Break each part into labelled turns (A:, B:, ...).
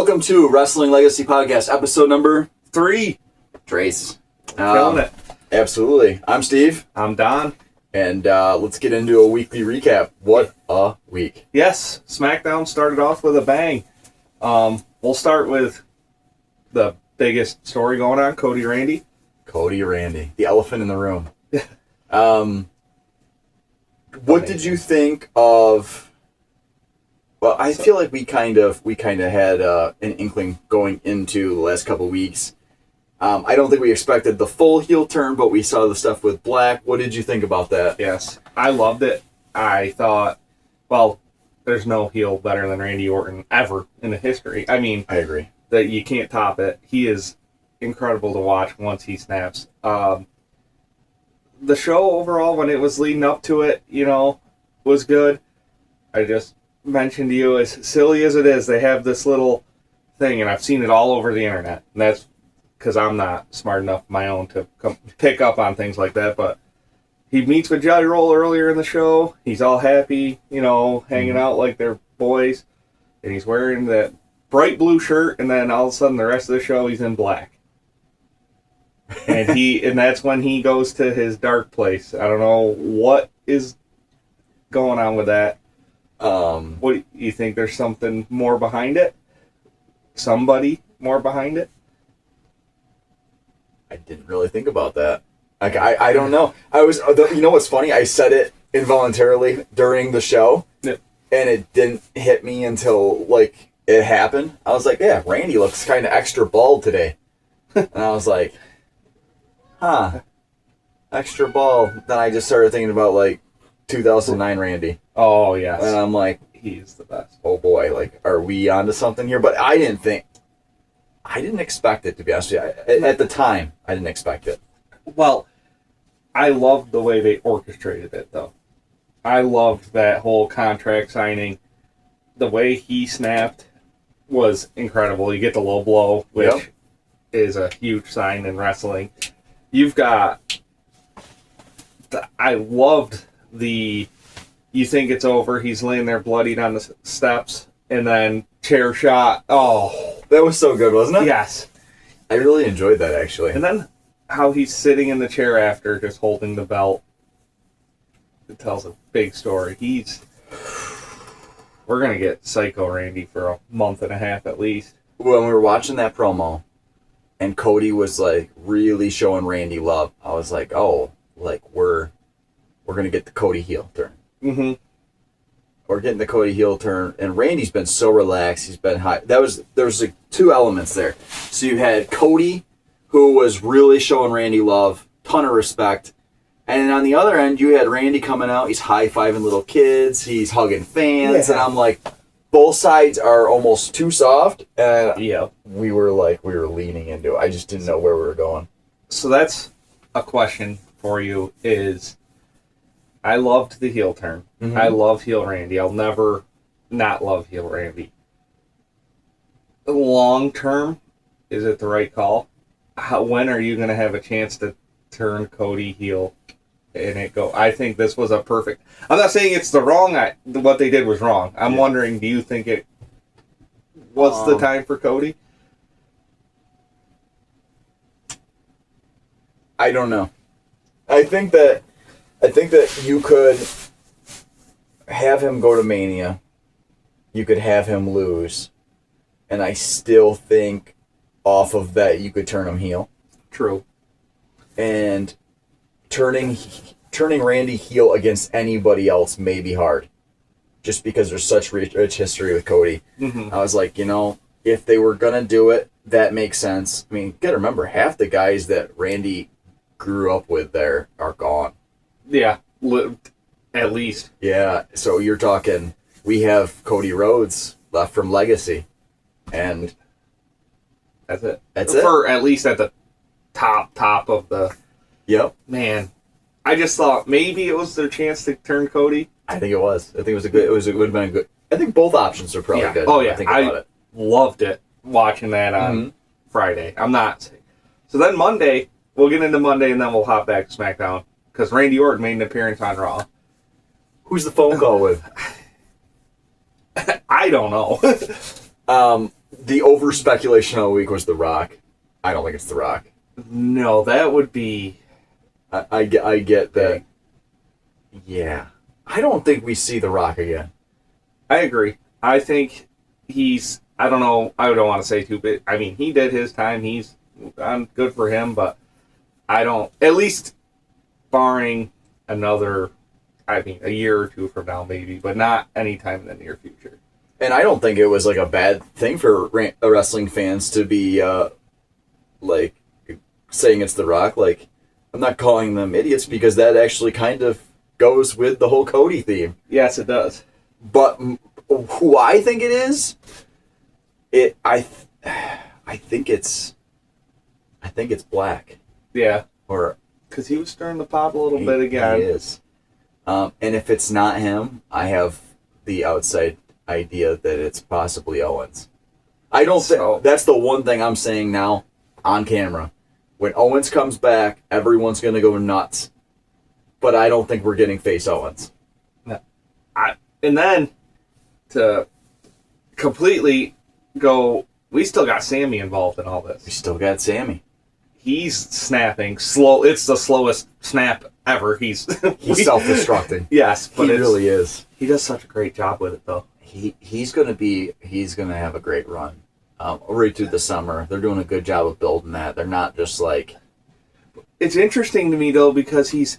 A: Welcome to Wrestling Legacy Podcast, episode number 3. Trace.
B: Killing it.
A: Absolutely. I'm Steve.
B: I'm Don.
A: And let's get into a weekly recap. What a week.
B: Yes, SmackDown started off with a bang. We'll start with the biggest story going on, Cody Randy.
A: Cody Randy, the elephant in the room. What did you think of... Well, I feel like we kind of had an inkling going into the last couple weeks. I don't think we expected the full heel turn, but we saw the stuff with Black. What did you think about that?
B: Yes, I loved it. I thought, well, there's no heel better than Randy Orton ever in the history. I mean,
A: I agree
B: that you can't top it. He is incredible to watch once he snaps. The show overall, when it was leading up to it, was good. I just mentioned to you, as silly as it is, they have this little thing, and I've seen it all over the internet, and that's because I'm not smart enough of my own to pick up on things like that, but he meets with Jelly Roll earlier in the show. He's all happy, hanging out like they're boys, and he's wearing that bright blue shirt, and then all of a sudden the rest of the show he's in black. And that's when he goes to his dark place. I don't know what is going on with that. What you think? There's something more behind it? Somebody more behind it?
A: I didn't really think about that. Like, I don't know. You know what's funny? I said it involuntarily during the show, and it didn't hit me until, like, it happened. I was like, yeah, Randy looks kind of extra bald today. And I was like, huh, extra bald. Then I just started thinking about, like, 2009 Randy.
B: Oh, yes.
A: And I'm like,
B: he's the best.
A: Oh, boy, like, are we onto something here? But I didn't expect it, to be honest with you. At the time, I didn't expect it.
B: Well, I loved the way they orchestrated it, though. I loved that whole contract signing. The way he snapped was incredible. You get the low blow, which is a huge sign in wrestling. You've got... I loved the... You think it's over, he's laying there bloodied on the steps, and then chair shot. Oh,
A: that was so good, wasn't it?
B: Yes.
A: I really enjoyed that, actually.
B: And then how he's sitting in the chair after, just holding the belt. It tells a big story. We're going to get Psycho Randy for a month and a half at least.
A: When we were watching that promo, and Cody was, like, really showing Randy love, I was like, oh, like, we're going to get the Cody heel turn.
B: Mm-hmm.
A: We're getting the Cody heel turn, and Randy's been so relaxed. He's been high. There was like two elements there. So you had Cody, who was really showing Randy love, ton of respect, and then on the other end, you had Randy coming out. He's high-fiving little kids. He's hugging fans, and I'm like, both sides are almost too soft. And we were leaning into it. I just didn't know where we were going.
B: So that's a question for you. Is I loved the heel turn. Mm-hmm. I love heel Randy. I'll never not love heel Randy. Long term, is it the right call? When are you going to have a chance to turn Cody heel and it go? I think this was a perfect... I'm not saying it's the wrong... what they did was wrong. I'm wondering, do you think it was the time for Cody?
A: I don't know. I think that you could have him go to Mania. You could have him lose. And I still think off of that you could turn him heel.
B: True.
A: And turning Randy heel against anybody else may be hard. Just because there's such rich history with Cody. Mm-hmm. I was like, if they were going to do it, that makes sense. I mean, you got to remember, half the guys that Randy grew up with there are gone.
B: Yeah, at least.
A: Yeah, so you're talking, we have Cody Rhodes left from Legacy, and
B: that's it.
A: That's it.
B: For at least at the top of the...
A: Yep.
B: Man, I just thought maybe it was their chance to turn Cody.
A: I think it was. I think it would have been a good... I think both options are probably good.
B: Oh, yeah.
A: I think about it.
B: Loved it, watching that on Friday. I'm not... So then Monday, we'll get into Monday, and then we'll hop back to SmackDown. Because Randy Orton made an appearance on Raw.
A: Who's the phone call with?
B: I don't know.
A: The over speculation all week was The Rock. I don't think it's The Rock.
B: No, that would be...
A: I get that. Yeah. I don't think we see The Rock again.
B: I agree. I think he's... I don't know. I don't want to say too big. I mean, he did his time. I'm good for him, but I don't... At least barring another... I mean, a year or two from now, maybe, but not anytime in the near future.
A: And I don't think it was like a bad thing for wrestling fans to be like saying it's The Rock. Like, I'm not calling them idiots because that actually kind of goes with the whole Cody theme.
B: Yes, it does.
A: But who I think it is, I think it's Black.
B: Yeah,
A: Or
B: because he was stirring the pot a little bit again.
A: He is. And if it's not him, I have the outside idea that it's possibly Owens. I don't think that's the one thing I'm saying now on camera. When Owens comes back, everyone's going to go nuts. But I don't think we're getting face Owens.
B: No. And then to completely go, we still got Sammy involved in all this.
A: We still got Sammy.
B: He's snapping slow. It's the slowest snap ever. He's
A: self-destructing.
B: Yes, but
A: he really is.
B: He does such a great job with it, though.
A: He's gonna have a great run right through the summer. They're doing a good job of building that. They're not just like.
B: It's interesting to me though because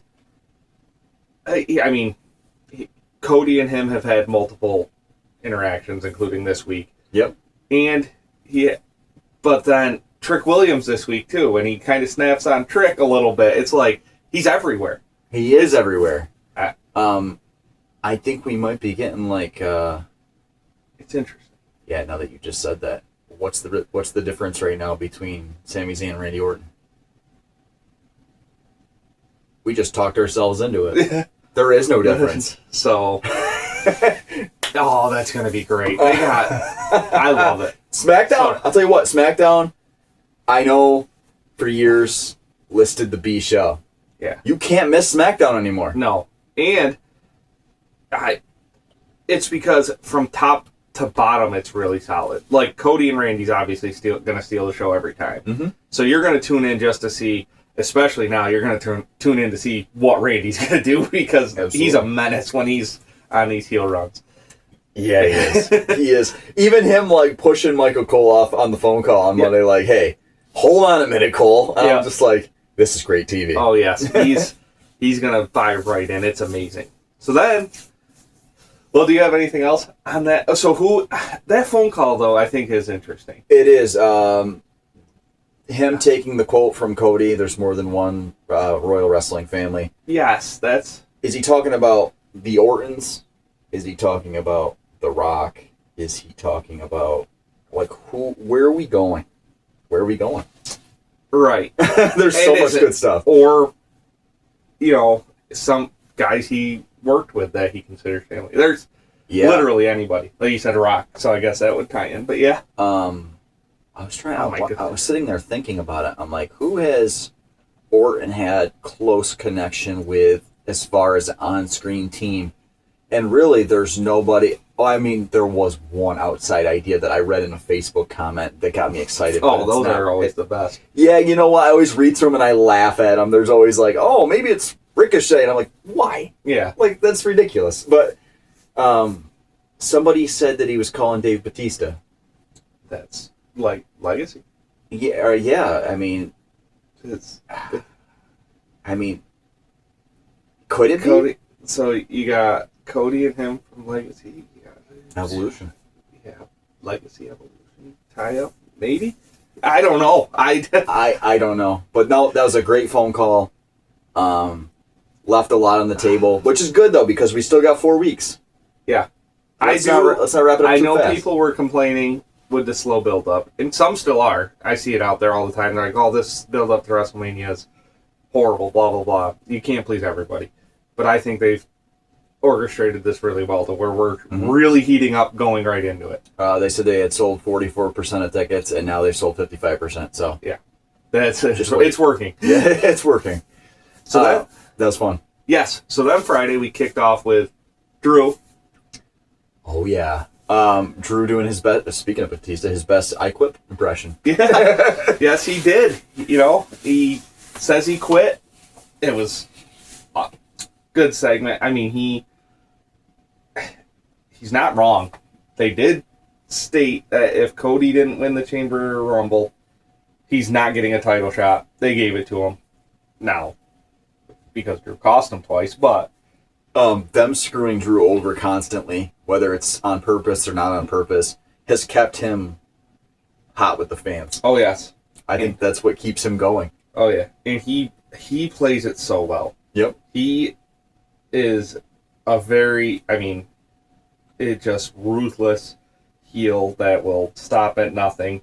B: Cody and him have had multiple interactions, including this week.
A: Yep.
B: But then Trick Williams this week too, and he kind of snaps on Trick a little bit. It's like he's everywhere.
A: He is everywhere. I think we might be getting like.
B: It's interesting.
A: Yeah, now that you just said that, what's the difference right now between Sami Zayn and Randy Orton? We just talked ourselves into it. There is no difference.
B: So, that's gonna be great. I love it.
A: SmackDown. I'll tell you what, SmackDown. I know for years listed the B show.
B: Yeah.
A: You can't miss SmackDown anymore.
B: No. And it's because from top to bottom, it's really solid. Like, Cody and Randy's obviously going to steal the show every time.
A: Mm-hmm.
B: So you're going to tune in just to see, especially now, you're going to tune in to see what Randy's going to do because He's a menace when he's on these heel runs.
A: Yeah, he is. He is. Even him, like, pushing Michael Cole off on the phone call on Monday, like, hey, hold on a minute, Cole. And I'm just like, this is great TV.
B: Oh, yes. He's going to dive right in. It's amazing. So then... Well, do you have anything else on that? So that phone call, though, I think is interesting.
A: It is. Him taking the quote from Cody, there's more than one Royal Wrestling family.
B: Yes, that's...
A: Is he talking about the Ortons? Is he talking about The Rock? Is he talking about, like, where are we going? Where are we going?
B: Right.
A: There's so much good stuff.
B: Or, some guys he worked with that he considers family. There's literally anybody. Like you said, Rock. So I guess that would tie in. But yeah.
A: I was sitting there thinking about it. I'm like, who has Orton had close connection with as far as on-screen team? And really, there's nobody. Oh, I mean, there was one outside idea that I read in a Facebook comment that got me excited.
B: Oh, those are always the best.
A: Yeah, you know what? I always read through them and I laugh at them. There's always like, oh, maybe it's Ricochet. And I'm like, why?
B: Yeah.
A: Like, that's ridiculous. But somebody said that he was calling Dave Bautista.
B: That's like legacy.
A: Yeah. I mean, could it
B: Cody,
A: be?
B: So you got Cody and him from Legacy. You got
A: Evolution.
B: Yeah, Legacy, Evolution, tie up, maybe. I don't know.
A: I don't know. But no, that was a great phone call. Left a lot on the table, which is good though because we still got 4 weeks.
B: Yeah,
A: let's not wrap it up too fast.
B: I know people were complaining with the slow build up, and some still are. I see it out there all the time. They're like, "Oh, this build up to WrestleMania is horrible." Blah blah blah. You can't please everybody, but I think they've orchestrated this really well to where we're really heating up, going right into it.
A: They said they had sold 44% of tickets, and now they've sold 55%. So
B: yeah, it's working.
A: Yeah, it's working. So that was fun.
B: Yes. So then Friday we kicked off with Drew.
A: Oh yeah. Drew doing his best. Speaking of Batista, his best I Quit impression.
B: Yeah. Yes, he did. He says he quit. It was a good segment. I mean, he's not wrong. They did state that if Cody didn't win the Chamber Rumble, he's not getting a title shot. They gave it to him. Now, because Drew cost him twice, but
A: them screwing Drew over constantly, whether it's on purpose or not on purpose, has kept him hot with the fans.
B: oh yes,
A: I think that's what keeps him going.
B: oh yeah, and he plays it so well.
A: Yep.
B: He is a very, it just ruthless heel that will stop at nothing.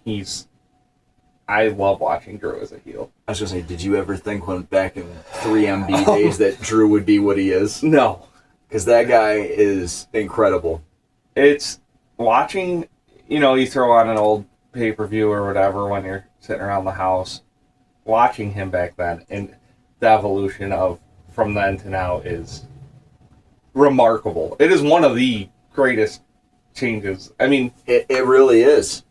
B: I love watching Drew as a heel.
A: I was going to say, did you ever think when back in 3MB days that Drew would be what he is?
B: No.
A: Because that guy is incredible.
B: It's watching, you throw on an old pay-per-view or whatever when you're sitting around the house. Watching him back then and the evolution of from then to now is remarkable. It is one of the greatest changes.
A: It really is.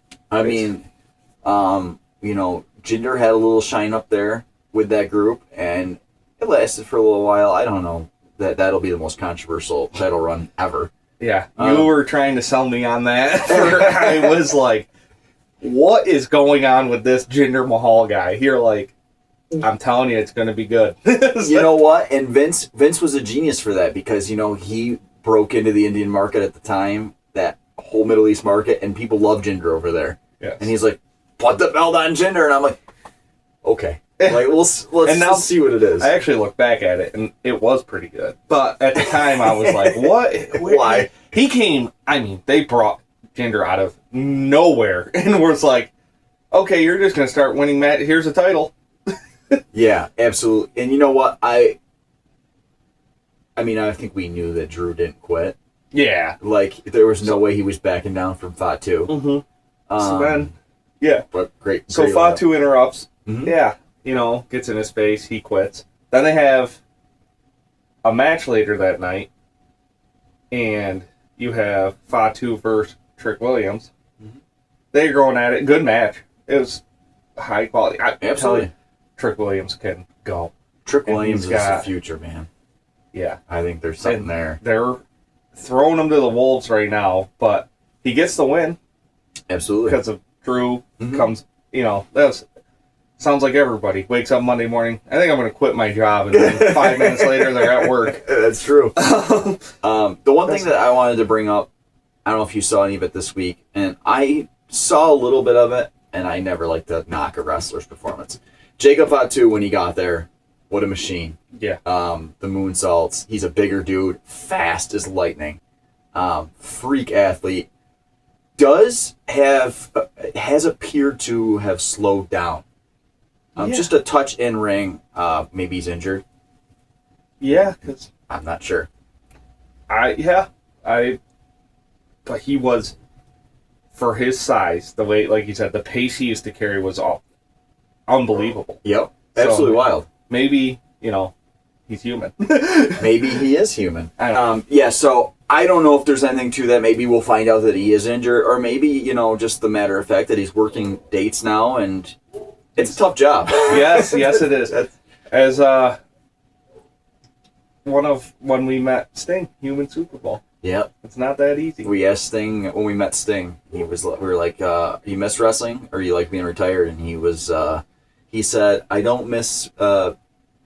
A: Jinder had a little shine up there with that group, and it lasted for a little while. I don't know that'll be the most controversial title run ever.
B: Yeah, you were trying to sell me on that. I was like, what is going on with this Jinder Mahal guy? You're like, I'm telling you, it's going to be good.
A: You know what? And Vince was a genius for that because, he broke into the Indian market at the time, that whole Middle East market, and people love Jinder over there.
B: Yes.
A: And he's like, put the belt on Jinder. And I'm like, okay. Like, let's see what it is.
B: I actually look back at it, and it was pretty good. But at the time, I was like, what?
A: Why?
B: He came, they brought Jinder out of nowhere, and was like, okay, you're just going to start winning matches. Here's a title.
A: Yeah, absolutely. And you know what? I think we knew that Drew didn't quit.
B: Yeah.
A: Like, there was no way he was backing down from Fatu.
B: Mm-hmm. So then, yeah.
A: But great.
B: So Fatu interrupts.
A: Mm-hmm.
B: Yeah. Gets in his face. He quits. Then they have a match later that night, and you have Fatu versus Trick Williams.
A: Mm-hmm.
B: They're going at it. Good match. It was high quality.
A: Absolutely.
B: Trick Williams can go.
A: Trick Williams is the future, man.
B: Yeah.
A: I think there's something there.
B: They're throwing him to the wolves right now, but he gets the win.
A: Absolutely.
B: Because of Drew comes, that's sounds like everybody wakes up Monday morning, I think I'm going to quit my job, and then 5 minutes later they're at work.
A: That's true. The one thing that I wanted to bring up, I don't know if you saw any of it this week, and I saw a little bit of it, and I never like to knock a wrestler's performance. Jacob Fatu, when he got there, what a machine.
B: Yeah.
A: The moonsaults. He's a bigger dude, fast as lightning. Freak athlete. Has appeared to have slowed down. Just a touch in ring. Maybe he's injured.
B: Yeah, because
A: I'm not sure.
B: but he was, for his size, the way, like you said, the pace he used to carry was all unbelievable.
A: Yep. Absolutely wild.
B: Maybe, he's human.
A: Maybe he is human.
B: I don't know.
A: Yeah, so I don't know if there's anything to that. Maybe we'll find out that he is injured, or maybe, just the matter of fact that he's working dates now, and it's a tough job.
B: Yes, it is. As when we met Sting, Human Super Bowl.
A: Yep.
B: It's not that easy.
A: We asked Sting when we met Sting. We were like, "You miss wrestling, or you like being retired?" And he said, "I don't miss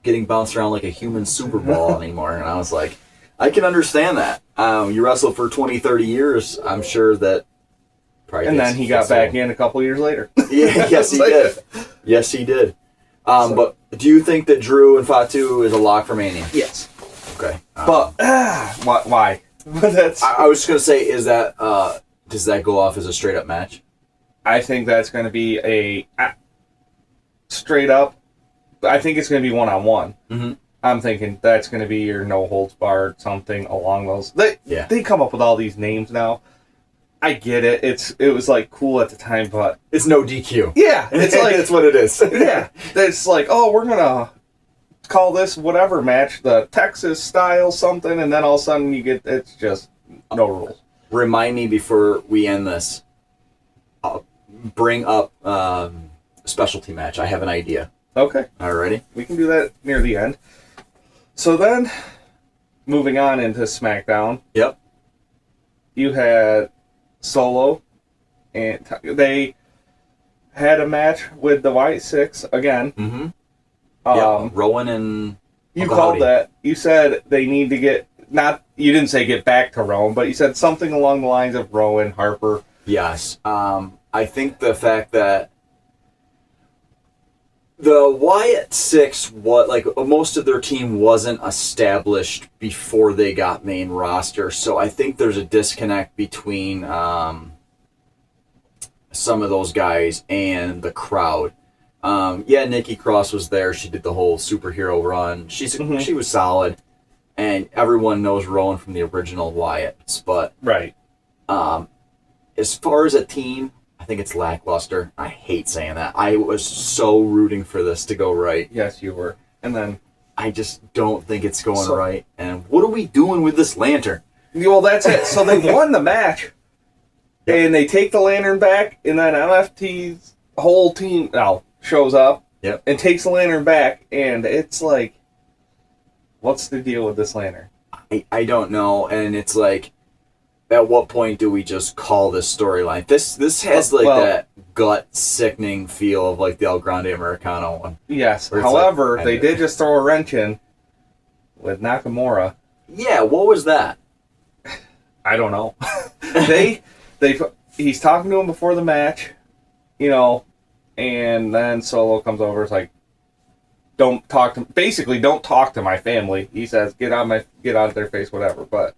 A: getting bounced around like a human Super Bowl anymore." And I was like, I can understand that. You wrestled for 20, 30 years. I'm sure that.
B: And then he got back in a couple years later.
A: Yeah, yes, he did. Yes, he did. But do you think that Drew and Fatu is a lock for Mania?
B: Yes.
A: Okay.
B: But why? That's.
A: I was just gonna say, is that does that go off as a straight up match?
B: I think that's going to be a straight up. I think it's going to be 1-on-1.
A: Mm-hmm.
B: I'm thinking that's going to be your no holds barred, something along those. They come up with all these names now. I get it. It was like cool at the time, but
A: it's no DQ.
B: Yeah, it's like
A: it's what it is.
B: Yeah, it's like, oh, we're gonna call this whatever match the Texas style something, and then all of a sudden it's just no rules.
A: remind me before we end this. I'll bring up specialty match. I have an idea.
B: Okay.
A: Alrighty.
B: We can do that near the end. So then, moving on into SmackDown.
A: Yep.
B: You had Solo, and they had a match with the White Six again.
A: Mm-hmm. Yeah, Rowan and
B: you
A: Uncle
B: called
A: Howdy.
B: that. You said they need to get you didn't say get back to Rowan, but you said something along the lines of Rowan, Harper.
A: Yes. I think the fact that the Wyatt Six, most of their team wasn't established before they got main roster, so I think there's a disconnect between some of those guys and the crowd. Nikki Cross was there. She did the whole superhero run. She was solid, and everyone knows Rowan from the original Wyatts. But
B: right,
A: as far as a team, I think it's lackluster. I hate saying that. I was so rooting for this to go right.
B: Yes, you were. And then
A: I just don't think it's going right. And what are we doing with this lantern?
B: Well, that's it. So they won the match, and they take the lantern back, and then MFT's whole team now shows up and takes the lantern back, and it's like, what's the deal with this lantern?
A: I don't know, and it's like, at what point do we just call this storyline? This has that gut sickening feel of like the El Grande Americano one.
B: Yes. However, they did just throw a wrench in with Nakamura.
A: Yeah, what was that?
B: I don't know. He's talking to him before the match, and then Solo comes over. It's like, don't talk to my family. He says, get out of their face, whatever. But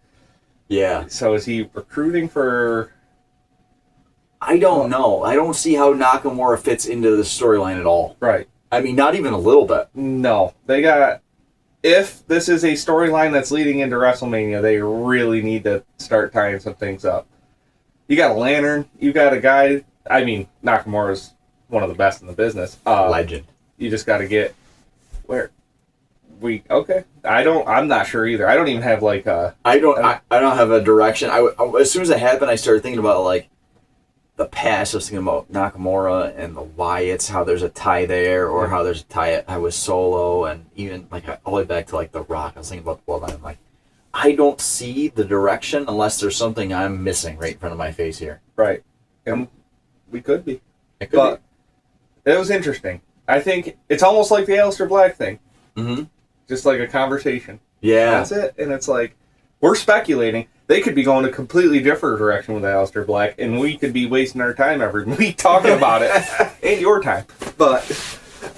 A: yeah.
B: So is he recruiting for?
A: I don't know. I don't see how Nakamura fits into the storyline at all.
B: Right.
A: I mean, not even a little bit.
B: No, if this is a storyline that's leading into WrestleMania, they really need to start tying some things up. You got a lantern. You got a guy. I mean, Nakamura's one of the best in the business.
A: Legend.
B: You just got to get where okay. I'm not sure either. I don't even have like a.
A: I don't have a direction. As soon as it happened, I started thinking about like the past. I was thinking about Nakamura and the Wyatts, how there's a tie there, or how there's a tie I was Solo, and even like all the way back to like The Rock. I was thinking about the Bloodline. I'm like, I don't see the direction unless there's something I'm missing right in front of my face here.
B: Right, and we could be.
A: It could be.
B: It was interesting. I think it's almost like the Aleister Black thing.
A: Mm-hmm.
B: Just like a conversation.
A: Yeah.
B: That's it. And it's like, we're speculating. They could be going a completely different direction with Aleister Black, and we could be wasting our time every week talking about it. And your time. But,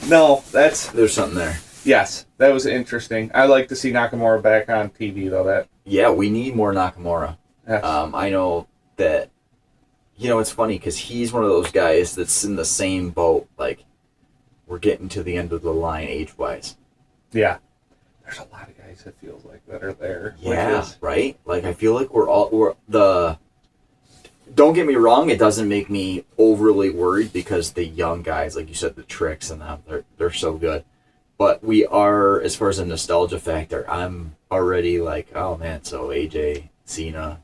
B: no, there's
A: something there.
B: Yes, that was interesting. I like to see Nakamura back on TV, though.
A: Yeah, we need more Nakamura.
B: Yes.
A: I know that, it's funny because he's one of those guys that's in the same boat. Like, we're getting to the end of the line age-wise.
B: Yeah. There's a lot of guys that feels like that are there.
A: Yeah, right? Like, I feel like don't get me wrong, it doesn't make me overly worried because the young guys, like you said, the Tricks and them, they're so good. But we are, as far as a nostalgia factor, I'm already like, oh man, so AJ, Cena,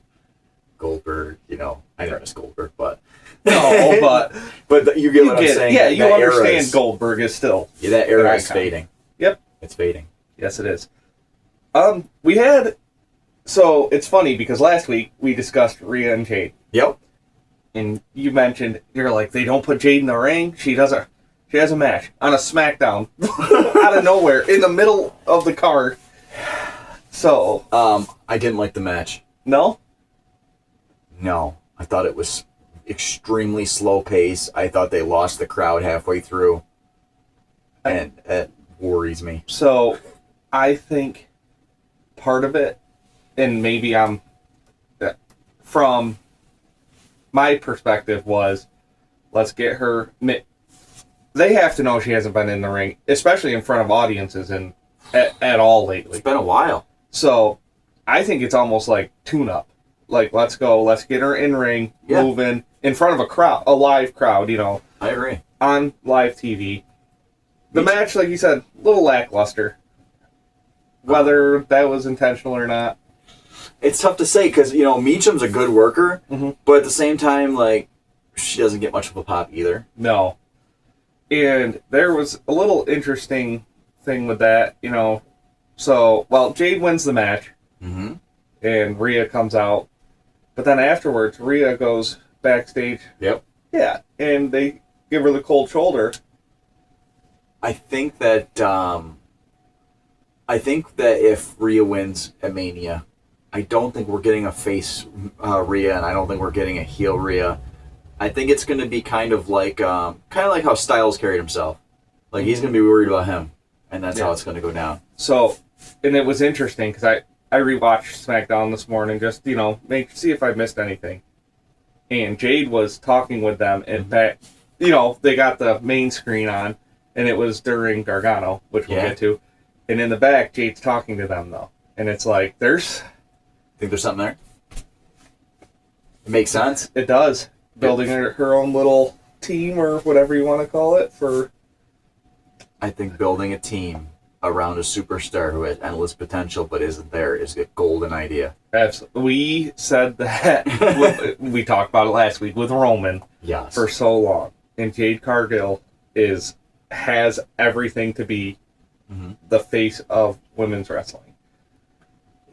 A: Goldberg, I know it's Goldberg, but...
B: No,
A: but you get what I'm saying.
B: Yeah, you understand Goldberg is still...
A: Yeah, that era is fading.
B: Yep.
A: It's fading.
B: Yes, it is. So it's funny because last week we discussed Rhea and Jade.
A: Yep.
B: And you mentioned, you're like, they don't put Jade in the ring. She has a match on a SmackDown out of nowhere in the middle of the card. So.
A: I didn't like the match.
B: No?
A: No. I thought it was extremely slow pace. I thought they lost the crowd halfway through. And it worries me.
B: So, I think part of it, and maybe from my perspective was, let's get her. They have to know she hasn't been in the ring, especially in front of audiences and at all lately.
A: It's been a while.
B: So, I think it's almost like tune-up. Like, let's go, let's get her in ring, moving, in front of a live crowd,
A: I agree.
B: On live TV. The match, like you said, a little lackluster. Whether that was intentional or not.
A: It's tough to say because, you know, Meacham's a good worker, but at the same time, like, she doesn't get much of a pop either.
B: No. And there was a little interesting thing with that, you know. So, well, Jade wins the match, and Rhea comes out. But then afterwards, Rhea goes backstage.
A: Yep.
B: Yeah, and they give her the cold shoulder.
A: I think that if Rhea wins at Mania, I don't think we're getting a face Rhea, and I don't think we're getting a heel Rhea. I think it's going to be kind of like how Styles carried himself. Like, he's going to be worried about him, and that's how it's going to go down.
B: So, and it was interesting because I rewatched SmackDown this morning just, you know, see if I missed anything. And Jade was talking with them, and back, you know, they got the main screen on, and it was during Gargano, which we'll get to. And in the back, Jade's talking to them, though. And it's like,
A: Think there's something there? It makes sense.
B: It does. Building her own little team, or whatever you want to call it, for...
A: I think building a team around a superstar who has endless potential but isn't there is a golden idea.
B: Absolutely. We said that, we talked about it last week with Roman for so long. And Jade Cargill has everything to be the face of women's wrestling.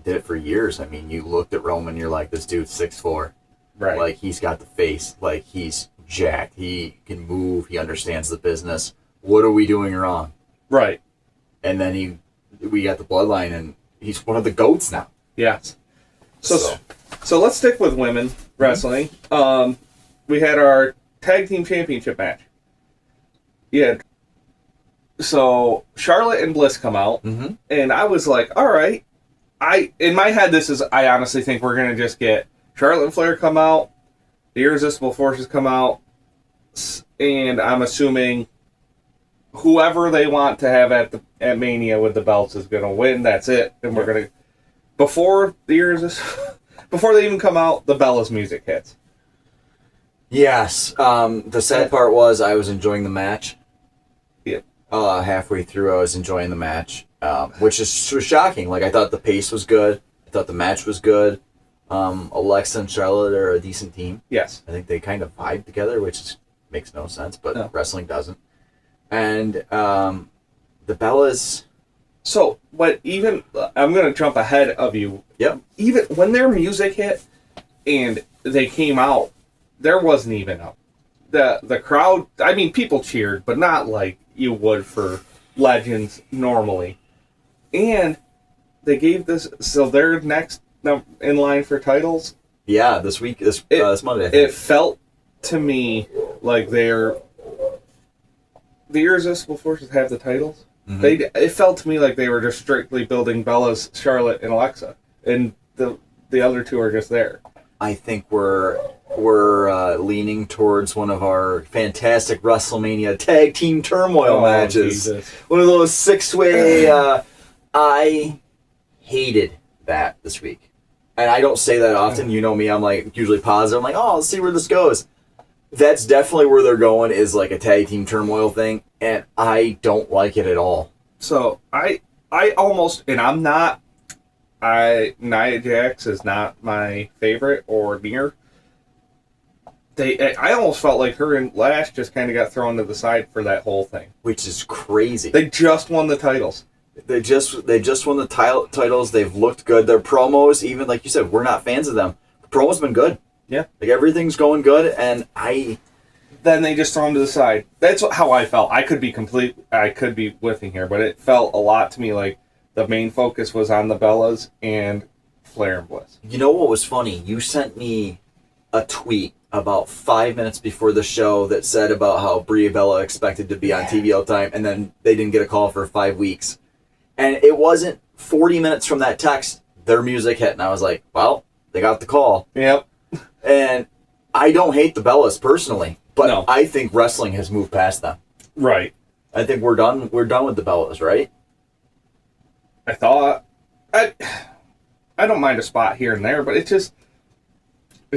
A: Did it for years. I mean, you looked at Roman, you're like, this dude's 6'4".
B: Right.
A: Like, he's got the face. Like, he's jacked. He can move. He understands the business. What are we doing wrong?
B: Right.
A: And then we got the Bloodline, and he's one of the GOATs now.
B: Yes. So let's stick with women wrestling. We had our tag team championship match. Yeah. So Charlotte and Bliss come out, and I was like, all right. In my head, I honestly think we're going to just get Charlotte and Flair come out, the Irresistible Forces come out, and I'm assuming whoever they want to have at Mania with the belts is going to win. That's it. And we're going to... Before they even come out, the Bella's music hits.
A: Yes. The sad part was I was enjoying the match.
B: Yeah.
A: Halfway through, I was enjoying the match, which was shocking. Like, I thought the pace was good. I thought the match was good. Alexa and Charlotte are a decent team.
B: Yes.
A: I think they kind of vibe together, which makes no sense, but wrestling doesn't. And the Bellas...
B: So, but even... I'm going to jump ahead of you.
A: Yep.
B: Even when their music hit and they came out, there wasn't even the crowd... I mean, people cheered, but not like you would for legends normally. And they gave this... So they're next in line for titles.
A: Yeah, this Monday, I think.
B: It felt to me like the Irresistible Forces have the titles. It felt to me like they were just strictly building Bella's, Charlotte, and Alexa, and the other two are just there.
A: I think we're leaning towards one of our fantastic WrestleMania tag team turmoil matches. Jesus. One of those 6-way. I hated that this week, and I don't say that often. You know me; I'm like usually positive. I'm like, oh, let's see where this goes. That's definitely where they're going, is like a tag team turmoil thing, and I don't like it at all.
B: So I almost, and I'm not, Nia Jax is not my favorite or near. I almost felt like her and Lash just kind of got thrown to the side for that whole thing.
A: Which is crazy.
B: They just won the titles.
A: They just won the titles. They've looked good. Their promos, even like you said, we're not fans of them. The promo's been good.
B: Yeah.
A: Like, everything's going good, and
B: then they just throw them to the side. That's how I felt. I could be whiffing here, but it felt a lot to me like the main focus was on the Bellas and Flair and Bliss.
A: You know what was funny? You sent me a tweet about 5 minutes before the show that said about how Brie Bella expected to be on TV all the time, and then they didn't get a call for 5 weeks. And it wasn't 40 minutes from that text, their music hit, and I was like, well, they got the call.
B: Yep.
A: And I don't hate the Bellas personally, but
B: no.
A: I think wrestling has moved past them.
B: Right.
A: I think we're done with the Bellas, right?
B: I thought. I don't mind a spot here and there, but it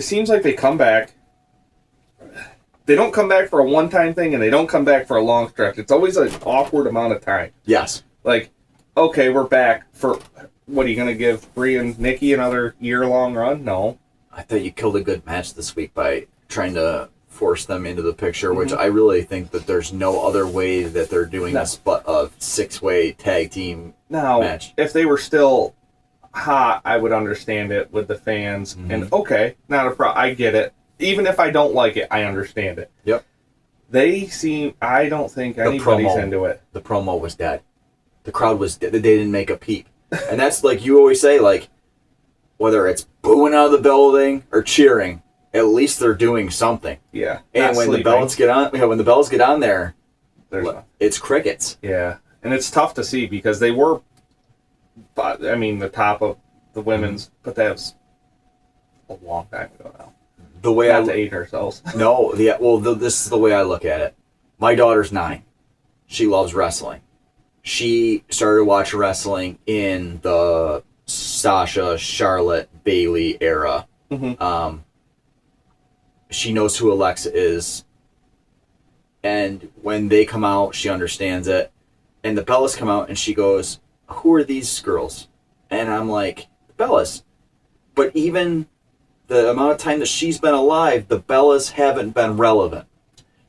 B: seems like they come back. They don't come back for a one-time thing, and they don't come back for a long stretch. It's always an awkward amount of time.
A: Yes.
B: Like, okay, we're back for what are you going to give Brie and Nikki another year-long run? No.
A: I thought you killed a good match this week by trying to force them into the picture, which I really think that there's no other way that they're doing this but a 6-way tag team match.
B: If they were still hot, I would understand it with the fans. And okay, not a problem. I get it. Even if I don't like it, I understand it.
A: Yep.
B: I don't think anybody's into it.
A: The promo was dead. The crowd was dead. They didn't make a peep. And that's like you always say, like, whether it's booing out of the building or cheering, at least they're doing something.
B: Yeah.
A: And when the bells get on there, it's crickets.
B: Yeah. And it's tough to see because they were, I mean, the top of the women's, but that was a long time ago now.
A: The way
B: Not to age ourselves.
A: No, this is the way I look at it. My daughter's 9. She loves wrestling. She started watching wrestling in the Sasha, Charlotte, Bayley era. She knows who Alexa is. And when they come out, she understands it. And the Bellas come out and she goes, who are these girls? And I'm like, the Bellas. But even the amount of time that she's been alive, the Bellas haven't been relevant.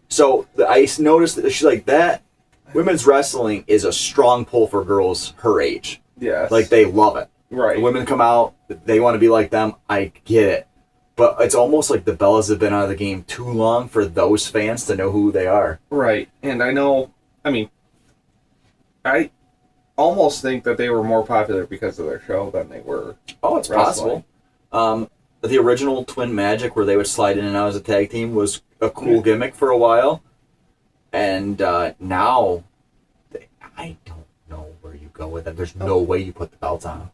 A: So I noticed that she's like, that women's wrestling is a strong pull for girls her age.
B: Yes.
A: Like, they love it.
B: Right.
A: The women come out, they want to be like them. I get it. But it's almost like the Bellas have been out of the game too long for those fans to know who they are.
B: Right. And I almost think that they were more popular because of their show than they were.
A: Oh, it's
B: wrestling.
A: possible. The original Twin Magic, where they would slide in and out as a tag team, was a cool gimmick for a while. And now, I don't know where you go with them. There's no way you put the belts on them.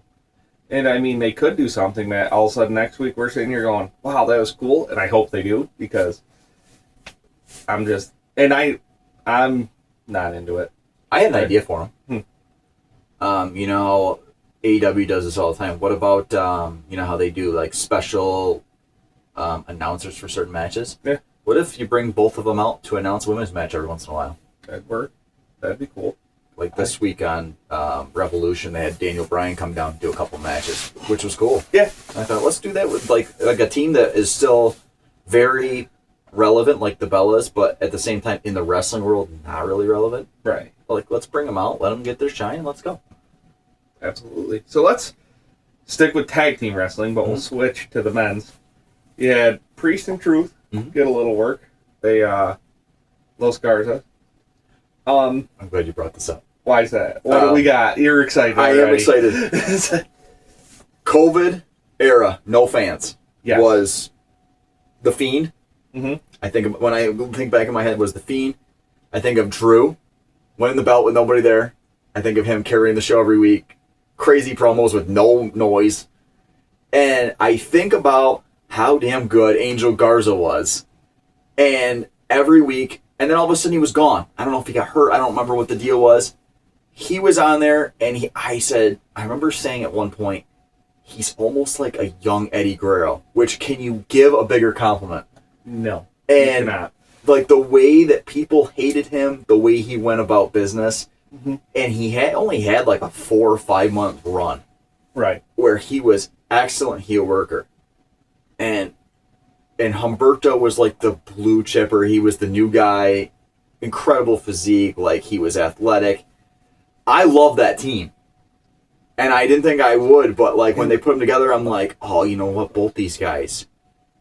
B: And I mean, they could do something that all of a sudden next week we're sitting here going, wow, that was cool. And I hope they do, because I'm not into it.
A: I had an idea for them. AEW does this all the time. What about, how they do like special announcers for certain matches?
B: Yeah.
A: What if you bring both of them out to announce a women's match every once in a while?
B: That'd work. That'd be cool.
A: Like this week on Revolution, they had Daniel Bryan come down and do a couple matches, which was cool.
B: Yeah.
A: I thought, let's do that with like a team that is still very relevant, like the Bellas, but at the same time in the wrestling world, not really relevant.
B: Right.
A: Like, let's bring them out, let them get their shine, and let's go.
B: Absolutely. So let's stick with tag team wrestling, but we'll switch to the men's. You had Priest and Truth get a little work. They, Los Garza.
A: I'm glad you brought this up.
B: Why is that? What do we got? You're excited
A: I
B: already.
A: am excited. COVID era, no fans, was The Fiend. I think when I think back in my head was The Fiend. I think of Drew winning the belt with nobody there. I think of him carrying the show every week. Crazy promos with no noise. And I think about how damn good Angel Garza was. And every week, and then all of a sudden he was gone. I don't know if he got hurt. I don't remember what the deal was. He was on there, and I remember saying at one point, he's almost like a young Eddie Guerrero, which can you give a bigger compliment?
B: No.
A: And
B: you cannot.
A: Like the way that people hated him, the way he went about business, and he only had like a 4 or 5 month run.
B: Right.
A: Where he was excellent heel worker. And Humberto was like the blue chipper. He was the new guy. Incredible physique. Like, he was athletic. I love that team. And I didn't think I would, but like when they put them together, I'm like, oh, you know what? Both these guys.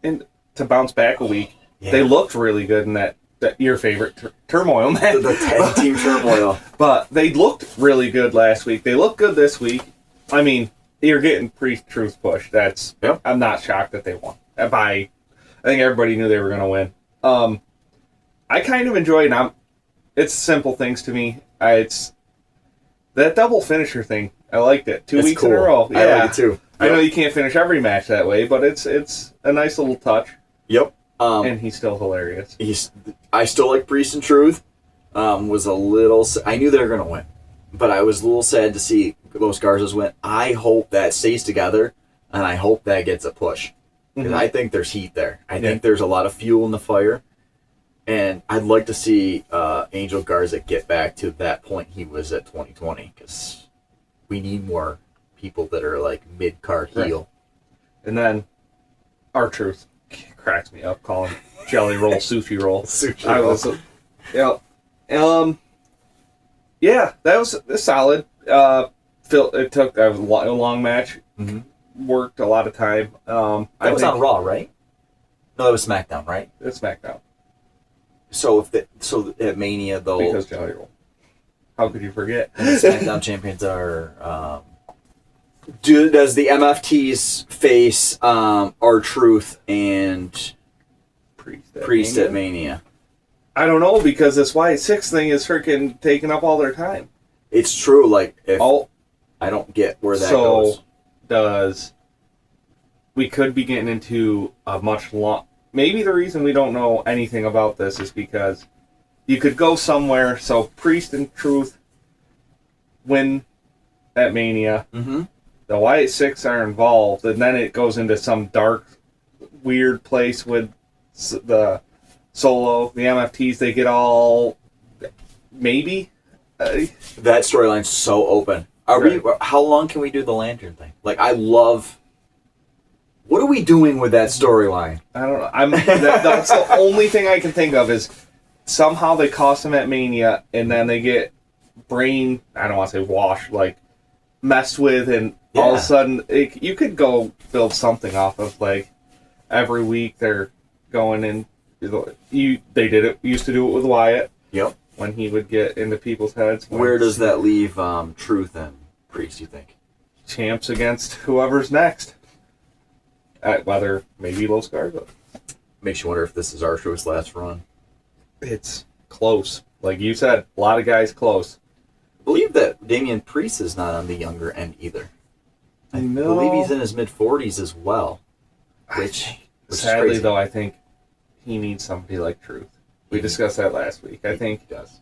B: And to bounce back a week, they looked really good in that your favorite turmoil match.
A: The tag team turmoil.
B: But they looked really good last week. They look good this week. I mean, you're getting Priest-Truth push. I'm not shocked that they won. I think everybody knew they were going to win. I kind of enjoy it. It's simple things to me. It's that double finisher thing. I liked it. 2 weeks in a row. Yeah.
A: I like it too. Yep.
B: I know you can't finish every match that way, but it's a nice little touch.
A: Yep.
B: And he's still hilarious.
A: I still like Priest and Truth. Was a little. I knew they were going to win, but I was a little sad to see Los Garzas win. I hope that stays together, and I hope that gets a push. Because I think there's heat there. I think there's a lot of fuel in the fire. And I'd like to see Angel Garza get back to that point he was at 2020. Because we need more people that are like mid-card heel.
B: Right. And then R-Truth cracks me up calling jelly roll sushi roll.
A: Sushi roll.
B: Yeah, that was solid. It took a long match.
A: Mm-hmm.
B: Worked a lot of time.
A: That was on Raw, right? No, that was SmackDown, right?
B: It's SmackDown.
A: So at Mania though,
B: Because jelly roll. How could you forget?
A: and the SmackDown champions are. Does the MFTs face R-Truth and Priest at Mania?
B: I don't know, because this Y6 thing is freaking taking up all their time.
A: It's true. Like, I don't get where that goes.
B: We could be getting into a much long... Maybe the reason we don't know anything about this is because you could go somewhere, so Priest and Truth win at Mania.
A: Mm-hmm.
B: The Y6 are involved, and then it goes into some dark, weird place with the Solo, the MFTs, they get all... Maybe?
A: That storyline's so open. How long can we do the lantern thing? Like, I love... What are we doing with that storyline?
B: I don't know. That's the only thing I can think of is somehow they cost him at Mania, and then they get brain... I don't want to say washed, like, messed with, and all of a sudden, you could go build something off of, like, every week they're going in... used to do it with Wyatt.
A: Yep.
B: When he would get into people's heads.
A: Where does that leave Truth and Priest, you think?
B: Champs against whoever's next. Whether maybe Los Garza.
A: Makes you wonder if this is R-Truth's last run.
B: It's close. Like you said, a lot of guys close.
A: I believe that Damian Priest is not on the younger end either. I
B: No.
A: believe he's in his mid-40s as well. Which
B: Sadly,
A: is
B: though, I think he needs somebody like Truth. We discussed that last week. I think
A: he does.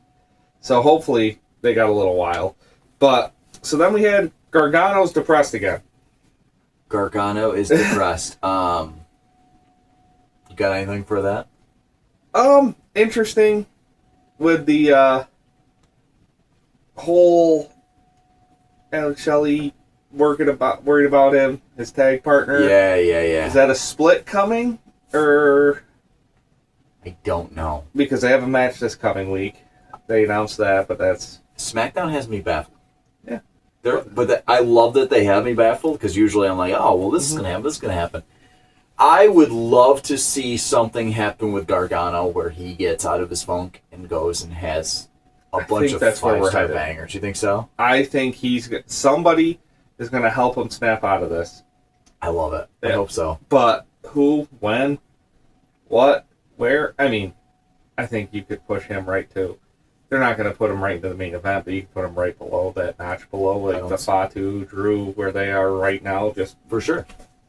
B: So hopefully they got a little while. But, so then we had Gargano's depressed again.
A: Gargano is depressed. You got anything for that?
B: Interesting with the whole Alex Shelley worried about him, his tag partner.
A: Yeah.
B: Is that a split coming? Or...
A: I don't know.
B: Because they have a match this coming week. They announced that, but that's...
A: SmackDown has me baffled.
B: Yeah.
A: I love that they have me baffled, because usually I'm like, oh, well, this is going to happen, this is going to happen. I would love to see something happen with Gargano where he gets out of his funk and goes and has a bunch of 5-star bangers. You think so?
B: I think somebody is going to help him snap out of this.
A: I love it. I hope so.
B: But who, when, what, where? I mean, I think you could push him right to... They're not going to put him right into the main event, but you can put him right below that notch below, like the Fatu, Drew, where they are right now, just
A: for sure.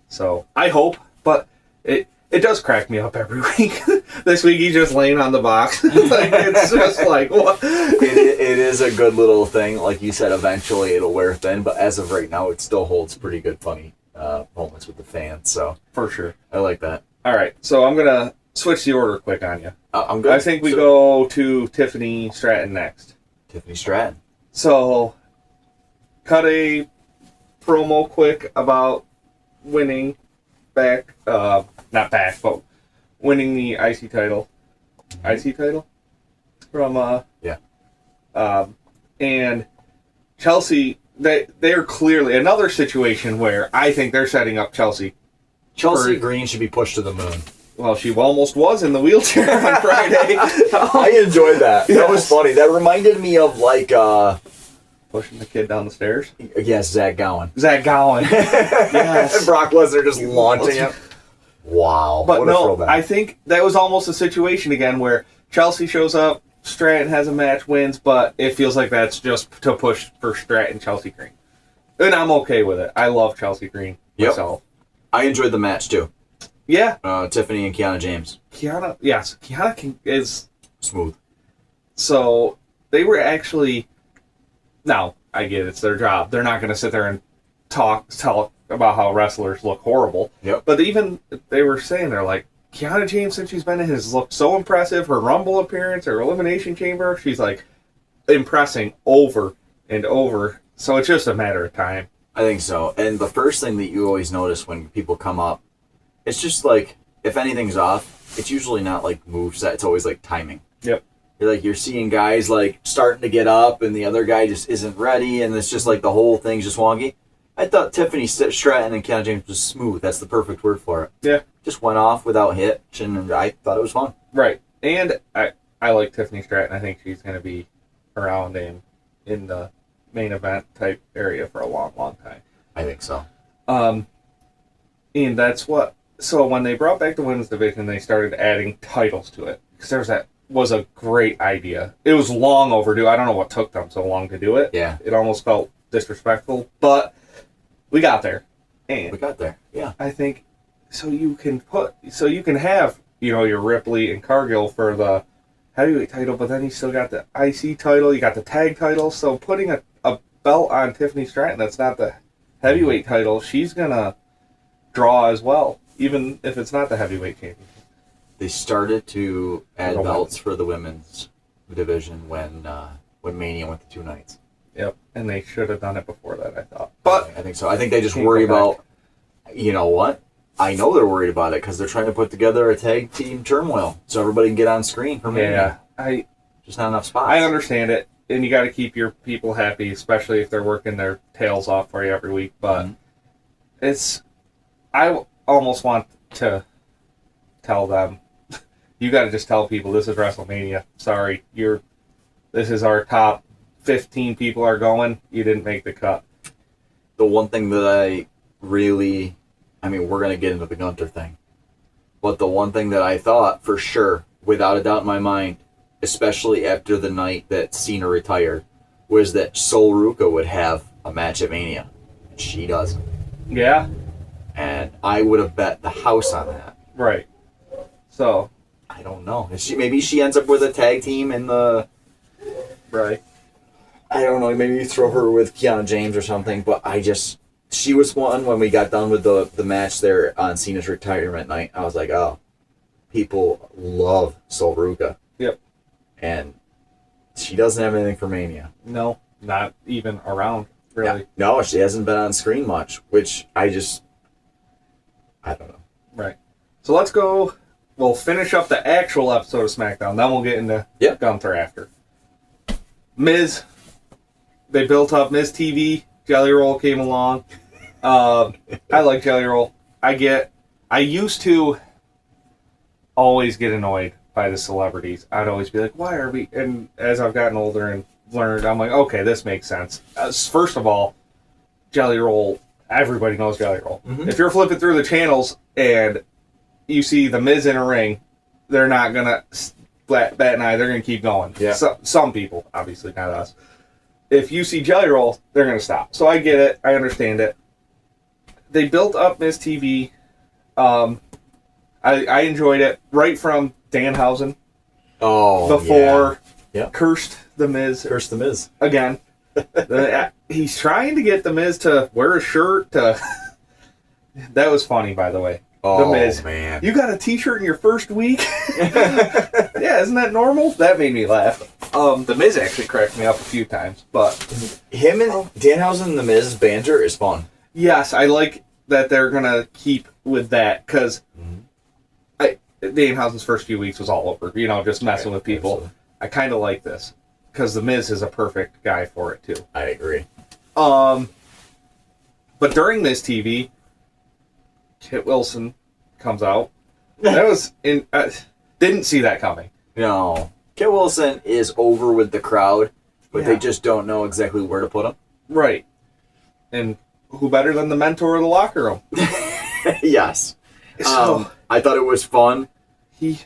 B: So I hope, but it does crack me up every week. This week he's just laying on the box. Like, it's just like what?
A: It is a good little thing. Like you said, eventually it'll wear thin, but as of right now, it still holds pretty good, funny moments with the fans. So
B: for sure,
A: I like that.
B: All right, so I'm gonna switch the order quick on you.
A: I'm good.
B: I think we go to Tiffany Stratton next.
A: Tiffany Stratton.
B: So, cut a promo quick about winning back, not back, but winning the IC title. IC title? From,
A: yeah.
B: And Chelsea, they're clearly another situation where I think they're setting up Chelsea.
A: Chelsea Green should be pushed to the moon.
B: Well, she almost was in the wheelchair on Friday.
A: I enjoyed that. That was funny. That reminded me of, like,
B: pushing the kid down the stairs?
A: Yes, Zach Gowen.
B: Zach Gowen. Yes.
A: And Brock Lesnar just launching him. Wow.
B: But
A: what a throwback.
B: I think that was almost a situation again where Chelsea shows up, Stratton has a match, wins, but it feels like that's just to push for Stratton Chelsea Green. And I'm okay with it. I love Chelsea Green myself.
A: I enjoyed the match, too.
B: Yeah.
A: Tiffany and Kiana James.
B: Kiana is...
A: Smooth.
B: So, they were actually... Now, I get it, it's their job. They're not going to sit there and talk about how wrestlers look horrible.
A: Yep.
B: But even they were saying, they're like, Kiana James, since she's been in, has looked so impressive. Her Rumble appearance, her Elimination Chamber, she's like impressing over and over. So it's just a matter of time.
A: I think so. And the first thing that you always notice when people come up, it's just like, if anything's off, it's usually not like moveset, it's always like timing.
B: Yep.
A: You're seeing guys like starting to get up and the other guy just isn't ready, and it's just like the whole thing's just wonky. I thought Tiffany Stratton and Kiana James was smooth. That's the perfect word for it.
B: Yeah.
A: Just went off without hitch, and I thought it was fun.
B: Right. And I like Tiffany Stratton. I think she's going to be around in the main event type area for a long, long time.
A: I think so.
B: And that's what... So when they brought back the women's division, they started adding titles to it. Because that was a great idea. It was long overdue. I don't know what took them so long to do it.
A: Yeah.
B: It almost felt disrespectful. But we got there. And
A: we got there. Yeah.
B: I think so you can have, your Ripley and Cargill for the heavyweight title, but then you still got the IC title, you got the tag title, so putting a belt on Tiffany Stratton that's not the heavyweight title, she's gonna draw as well, even if it's not the heavyweight championship.
A: They started to add belts for the women's division when Mania went to 2 nights.
B: Yep, and they should have done it before that, I thought.
A: But I think so. I think they just worry about, you know what? I know they're worried about it because they're trying to put together a tag team turmoil so everybody can get on screen for Mania.
B: Yeah,
A: just not enough spots.
B: I understand it, and you got to keep your people happy, especially if they're working their tails off for you every week. But I almost want to tell them, you got to just tell people this is WrestleMania. Sorry, this is our top 15 people are going. You didn't make the cut.
A: The one thing that I really, we're going to get into the Gunter thing, but the one thing that I thought for sure, without a doubt in my mind, especially after the night that Cena retired, was that Sol Ruca would have a match at Mania. And she doesn't.
B: Yeah.
A: And I would have bet the house on that.
B: Right. So.
A: I don't know. Maybe she ends up with a tag team in the...
B: Right.
A: I don't know. Maybe you throw her with Kiana James or something, but she was one when we got done with the match there on Cena's retirement night. I was like, oh, people love Sol Ruca.
B: Yep.
A: And she doesn't have anything for Mania.
B: No, not even around, really.
A: Yeah. No, she hasn't been on screen much, which I don't know.
B: Right. So let's go. We'll finish up the actual episode of SmackDown, then we'll get into Gunther after. Miz, they built up Miz TV. Jelly Roll came along. I like Jelly Roll. I used to always get annoyed by the celebrities. I'd always be like, why are we... And as I've gotten older and learned, I'm like, okay, this makes sense. First of all, Jelly Roll, everybody knows Jelly Roll. Mm-hmm. If you're flipping through the channels and you see the Miz in a ring, they're not going to bat an eye. They're going to keep going. Yeah. Some people, obviously not us. If you see Jelly Roll, they're going to stop. So I get it. I understand it. They built up Miz TV. I enjoyed it right from Danhausen.
A: Oh,
B: before cursed the Miz.
A: Cursed the Miz.
B: Again. He's trying to get the Miz to wear a shirt. That was funny, by the way.
A: Oh,
B: the Miz.
A: Man.
B: You got a t-shirt in your first week? Yeah, isn't that normal? That made me laugh. The Miz actually cracked me up a few times, but...
A: Him and Danhausen and the Miz banter is fun.
B: Yes, I like that they're going to keep with that, because Danhausen's first few weeks was all over, just messing with people. Absolutely. I kind of like this, because the Miz is a perfect guy for it, too.
A: I agree.
B: But during Miz TV... Kit Wilson comes out. That was didn't see that coming.
A: No. Kit Wilson is over with the crowd, but they just don't know exactly where to put him. Right.
B: And who better than the mentor of the locker room?
A: Yes. So, I thought it was fun.
B: He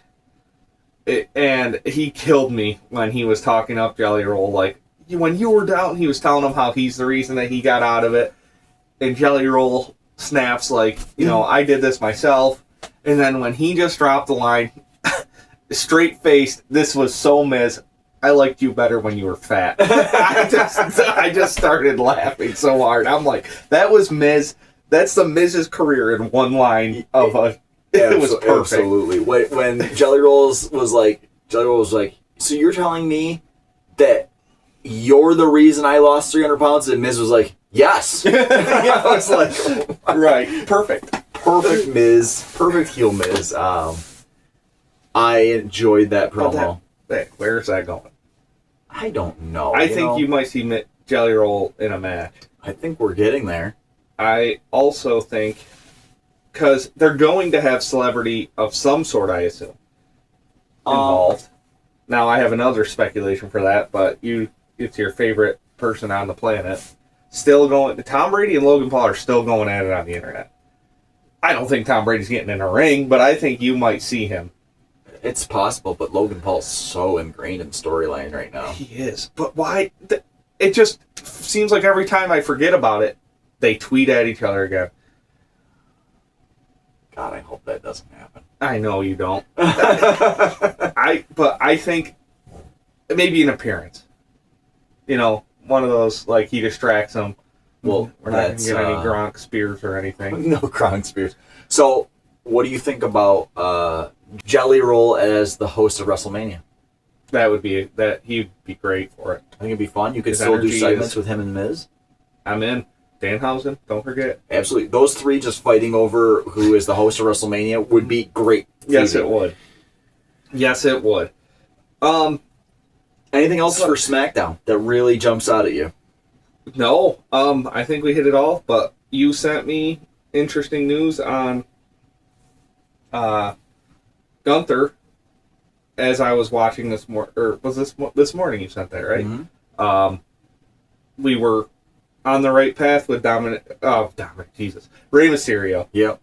B: killed me when he was talking up Jelly Roll. Like, when you were down, he was telling him how he's the reason that he got out of it. And Jelly Roll snaps like, I did this myself. And then when he just dropped the line, straight-faced, this was so Miz, I liked you better when you were fat. I just started laughing so hard. I'm like, that was Miz. That's the Miz's career in one line of a... It was perfect.
A: Absolutely. When Jelly Rolls was like, so you're telling me that you're the reason I lost 300 pounds? And Miz was like, Yes. I was like,
B: right, perfect.
A: perfect Miz, perfect heel Miz. I enjoyed that promo.
B: Where's that going?
A: I don't know.
B: I think you might see Jelly Roll in a match.
A: I think we're getting there.
B: I also think, because they're going to have celebrity of some sort, I assume, involved. Now, I have another speculation for that, but it's your favorite person on the planet. Still going. Tom Brady and Logan Paul are still going at it on the internet. I don't think Tom Brady's getting in a ring, but I think you might see him.
A: It's possible, but Logan Paul's so ingrained in storyline right now.
B: He is. But why? It just seems like every time I forget about it, they tweet at each other again.
A: God, I hope that doesn't happen.
B: I know you don't. But I think maybe an appearance. You know, one of those, like, he distracts them.
A: Well,
B: we're not going to get any Gronk spears or anything.
A: No Gronk spears. So, what do you think about Jelly Roll as the host of WrestleMania?
B: He'd be great for it.
A: I think it'd be fun. You could
B: His
A: still do
B: energy
A: segments with him and Miz.
B: I'm in. Danhausen, don't forget.
A: Absolutely. Those three just fighting over who is the host of WrestleMania would be great.
B: Yes, it would. Yes, it would.
A: Anything else for SmackDown that really jumps out at you?
B: No. I think we hit it all, but you sent me interesting news on Gunther as I was watching this morning, or was this morning you sent that, right?
A: Mm-hmm.
B: We were on the right path with Rey Mysterio.
A: Yep.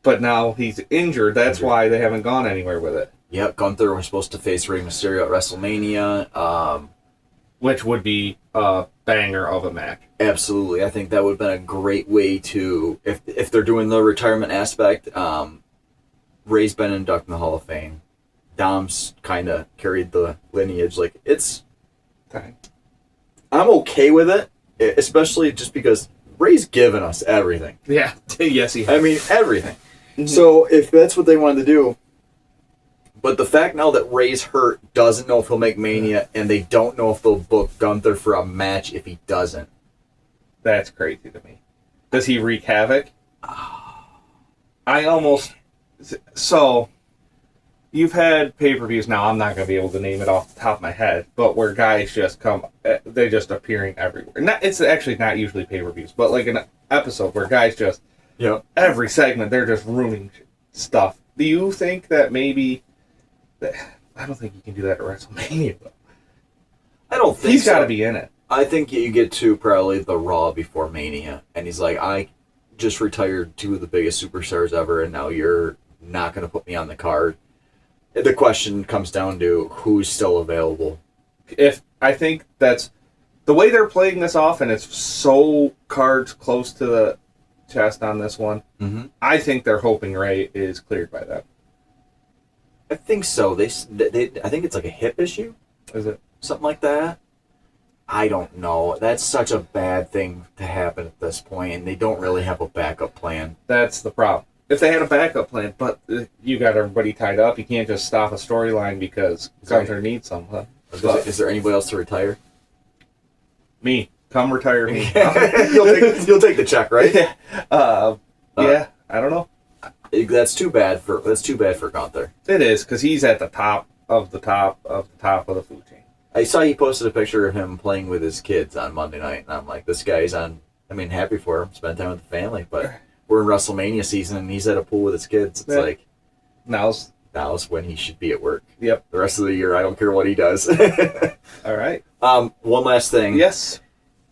B: But now he's injured. That's why they haven't gone anywhere with it.
A: Yep. Gunther was supposed to face Rey Mysterio at WrestleMania.
B: Which would be a banger of a match.
A: Absolutely. I think that would have been a great way to, if they're doing the retirement aspect, Ray's been inducted in the Hall of Fame. Dom's kind of carried the lineage. Like, I'm okay with it, especially just because Ray's given us everything.
B: Yeah. Yes, he has.
A: I mean, everything.
B: Mm-hmm.
A: So if that's what they wanted to do, but the fact now that Ray's hurt, doesn't know if he'll make Mania, and they don't know if they'll book Gunther for a match if he doesn't.
B: That's crazy to me. Does he wreak havoc? So, you've had pay-per-views, now I'm not going to be able to name it off the top of my head, but where guys just they're just appearing everywhere. It's actually not usually pay-per-views, but like an episode where guys just, every segment, they're just ruining stuff. Do you think that maybe, I don't think you can do that at WrestleMania, though.
A: I don't think
B: He's got to be in it.
A: I think you get to probably the Raw before Mania, and he's like, I just retired two of the biggest superstars ever, and now you're not going to put me on the card. The question comes down to who's still available.
B: I think that's the way they're playing this off, and it's so cards close to the chest on this one.
A: Mm-hmm.
B: I think they're hoping Ray is cleared by then.
A: I think so. They I think it's like a hip issue.
B: Is it
A: something like that? I don't know. That's such a bad thing to happen at this point, and they don't really have a backup plan.
B: That's the problem. If they had a backup plan, but you got everybody tied up, you can't just stop a storyline because Gunther needs something.
A: Is there anybody else to retire?
B: Me. Come retire me.
A: you'll take the check, right?
B: Yeah. I don't know.
A: That's too bad for Gunther.
B: It is, because he's at the top of the top of the top of the food chain.
A: I saw he posted a picture of him playing with his kids on Monday night, and I'm like, this guy's on. I mean, happy for him, spend time with the family, but we're in WrestleMania season, and he's at a pool with his kids. It's like
B: now's
A: when he should be at work.
B: Yep.
A: The rest of the year, I don't care what he does.
B: All right.
A: One last thing.
B: Yes.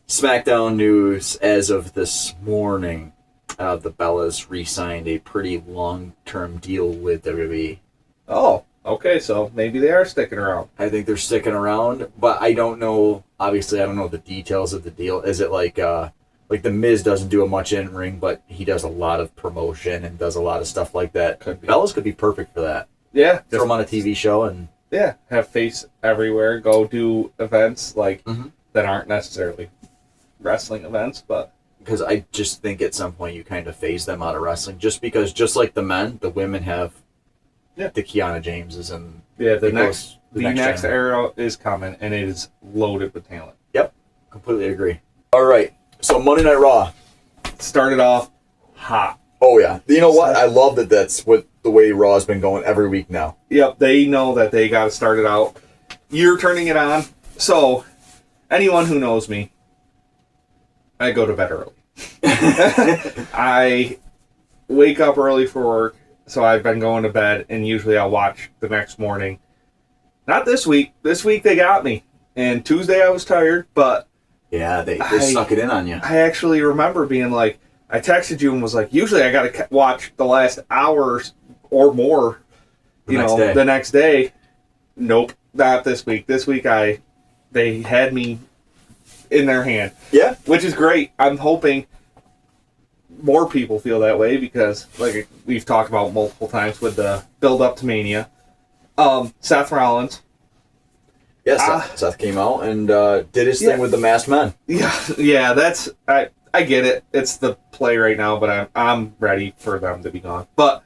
A: SmackDown news as of this morning. The Bellas re-signed a pretty long-term deal with WWE.
B: Oh, okay, so maybe they are sticking around.
A: I think they're sticking around, but I don't know. Obviously, I don't know the details of the deal. Is it like the Miz doesn't do much in ring, but he does a lot of promotion and does a lot of stuff like that? Bellas could be perfect for that.
B: Yeah,
A: throw them on a TV show and
B: have face everywhere. Go do events that aren't necessarily wrestling events, but.
A: Because I just think at some point you kind of phase them out of wrestling, just because, just like the men, the women have the Kiana Jameses and
B: the next era is coming, and it is loaded with talent.
A: Yep, completely agree. All right, So Monday Night Raw
B: started off hot.
A: Oh yeah, you know what? I love that. That's what the way Raw's been going every week now.
B: Yep, they know that they got to start it out. You're turning it on, so anyone who knows me, I go to bed early. I wake up early for work, so I've been going to bed, and usually I'll watch the next morning. Not this week. This week they got me, and Tuesday I was tired, but
A: yeah, they suck it in on you.
B: I actually remember being like, I texted you and was like, usually I got to watch the last hours or more, the next day. Nope, not this week. This week they had me in their hand. Yeah. Which is great. I'm hoping more people feel that way because, like we've talked about multiple times with the build up to Mania, Seth Rollins.
A: Yeah, Seth came out and did his thing with the masked men.
B: Yeah, that's I get it. It's the play right now, but I'm ready for them to be gone. But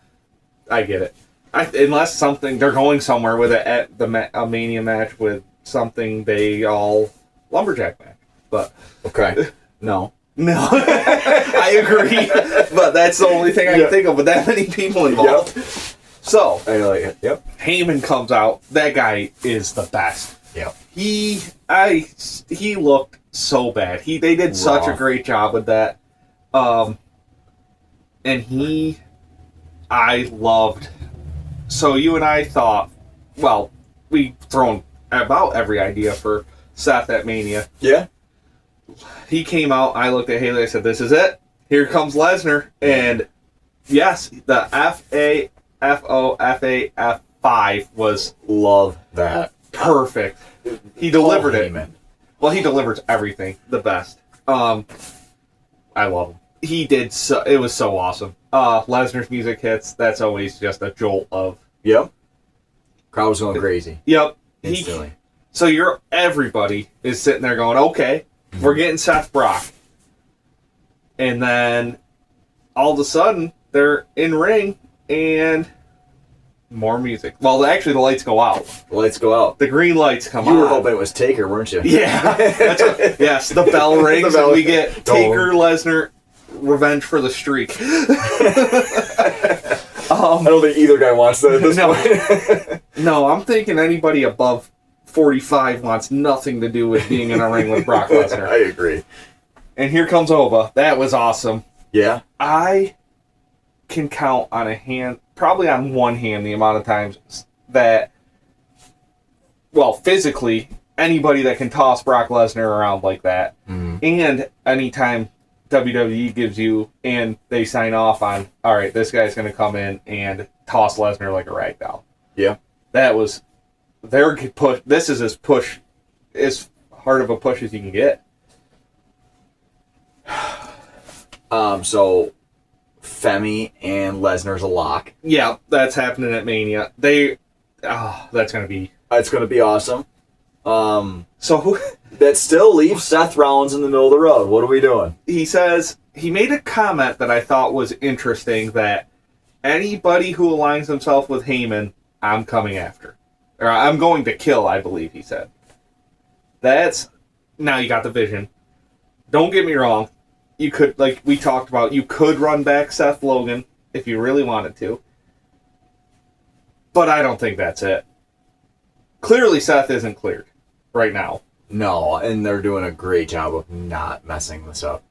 B: I get it. Unless something they're going somewhere with it at a Mania match with something they all lumberjack match. But
A: okay, no,
B: I agree. But that's the only thing I can think of with that many people involved. Yep. So
A: I like it. Yep.
B: Heyman comes out. That guy is the best.
A: Yep.
B: He looked so bad. They did such a great job with that. And I loved. So you and I thought, well, we've thrown about every idea for Seth at Mania.
A: Yeah.
B: He came out. I looked at Haley. I said, "This is it. Here comes Lesnar." And yes, the FAF5 was
A: love that.
B: Perfect. He delivered it. Well, he delivers everything the best. I love him. He did so. It was so awesome. Lesnar's music hits. That's always just a jolt of.
A: Yep. Crowd was going crazy.
B: Yep.
A: Instantly.
B: So everybody is sitting there going, okay, we're getting Seth Brock, and then all of a sudden they're in ring and. More music. Well, actually, the lights go out.
A: The lights go out.
B: The green lights come on.
A: You were hoping it was Taker, weren't you?
B: Yeah. Yes, the bell rings and we get Taker, Lesnar, revenge for the streak.
A: I don't think either guy wants that at this point.
B: No, I'm thinking anybody above 45 wants nothing to do with being in a ring with Brock Lesnar.
A: I agree.
B: And here comes Ova. That was awesome.
A: Yeah.
B: I can count on a hand, probably on one hand, the amount of times that, well, physically, anybody that can toss Brock Lesnar around like that, and anytime WWE gives you, and they sign off on, all right, this guy's going to come in and toss Lesnar like a rag doll.
A: Yeah.
B: That was their push. This is as hard of a push as you can get.
A: So Femi and Lesnar's a lock.
B: Yeah, that's happening at Mania. That's going to be...
A: It's going to be awesome.
B: So
A: that still leaves Seth Rollins in the middle of the road. What are we doing?
B: He says... He made a comment that I thought was interesting, that anybody who aligns himself with Heyman, I'm coming after. Or I'm going to kill, I believe he said. Now you got the vision. Don't get me wrong. You could, like we talked about, you could run back Seth Logan if you really wanted to. But I don't think that's it. Clearly Seth isn't cleared right now.
A: No, and they're doing a great job of not messing this up.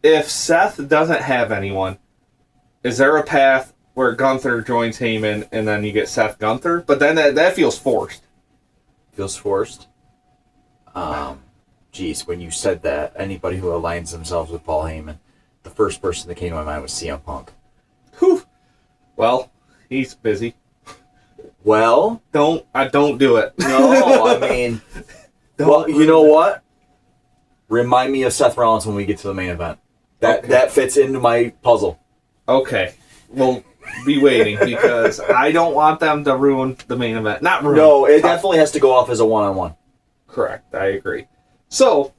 B: If Seth doesn't have anyone, is there a path where Gunther joins Heyman and then you get Seth Gunther? But then that feels forced.
A: Feels forced? Geez, when you said that, anybody who aligns themselves with Paul Heyman, the first person that came to my mind was CM Punk.
B: Whew. Well, he's busy.
A: Well?
B: Don't do it.
A: No, I mean... Well, you know what? Remind me of Seth Rollins when we get to the main event. That fits into my puzzle.
B: Okay. We'll be waiting because I don't want them to ruin the main event. Not ruin.
A: No, it definitely has to go off as a one-on-one.
B: Correct. I agree. So,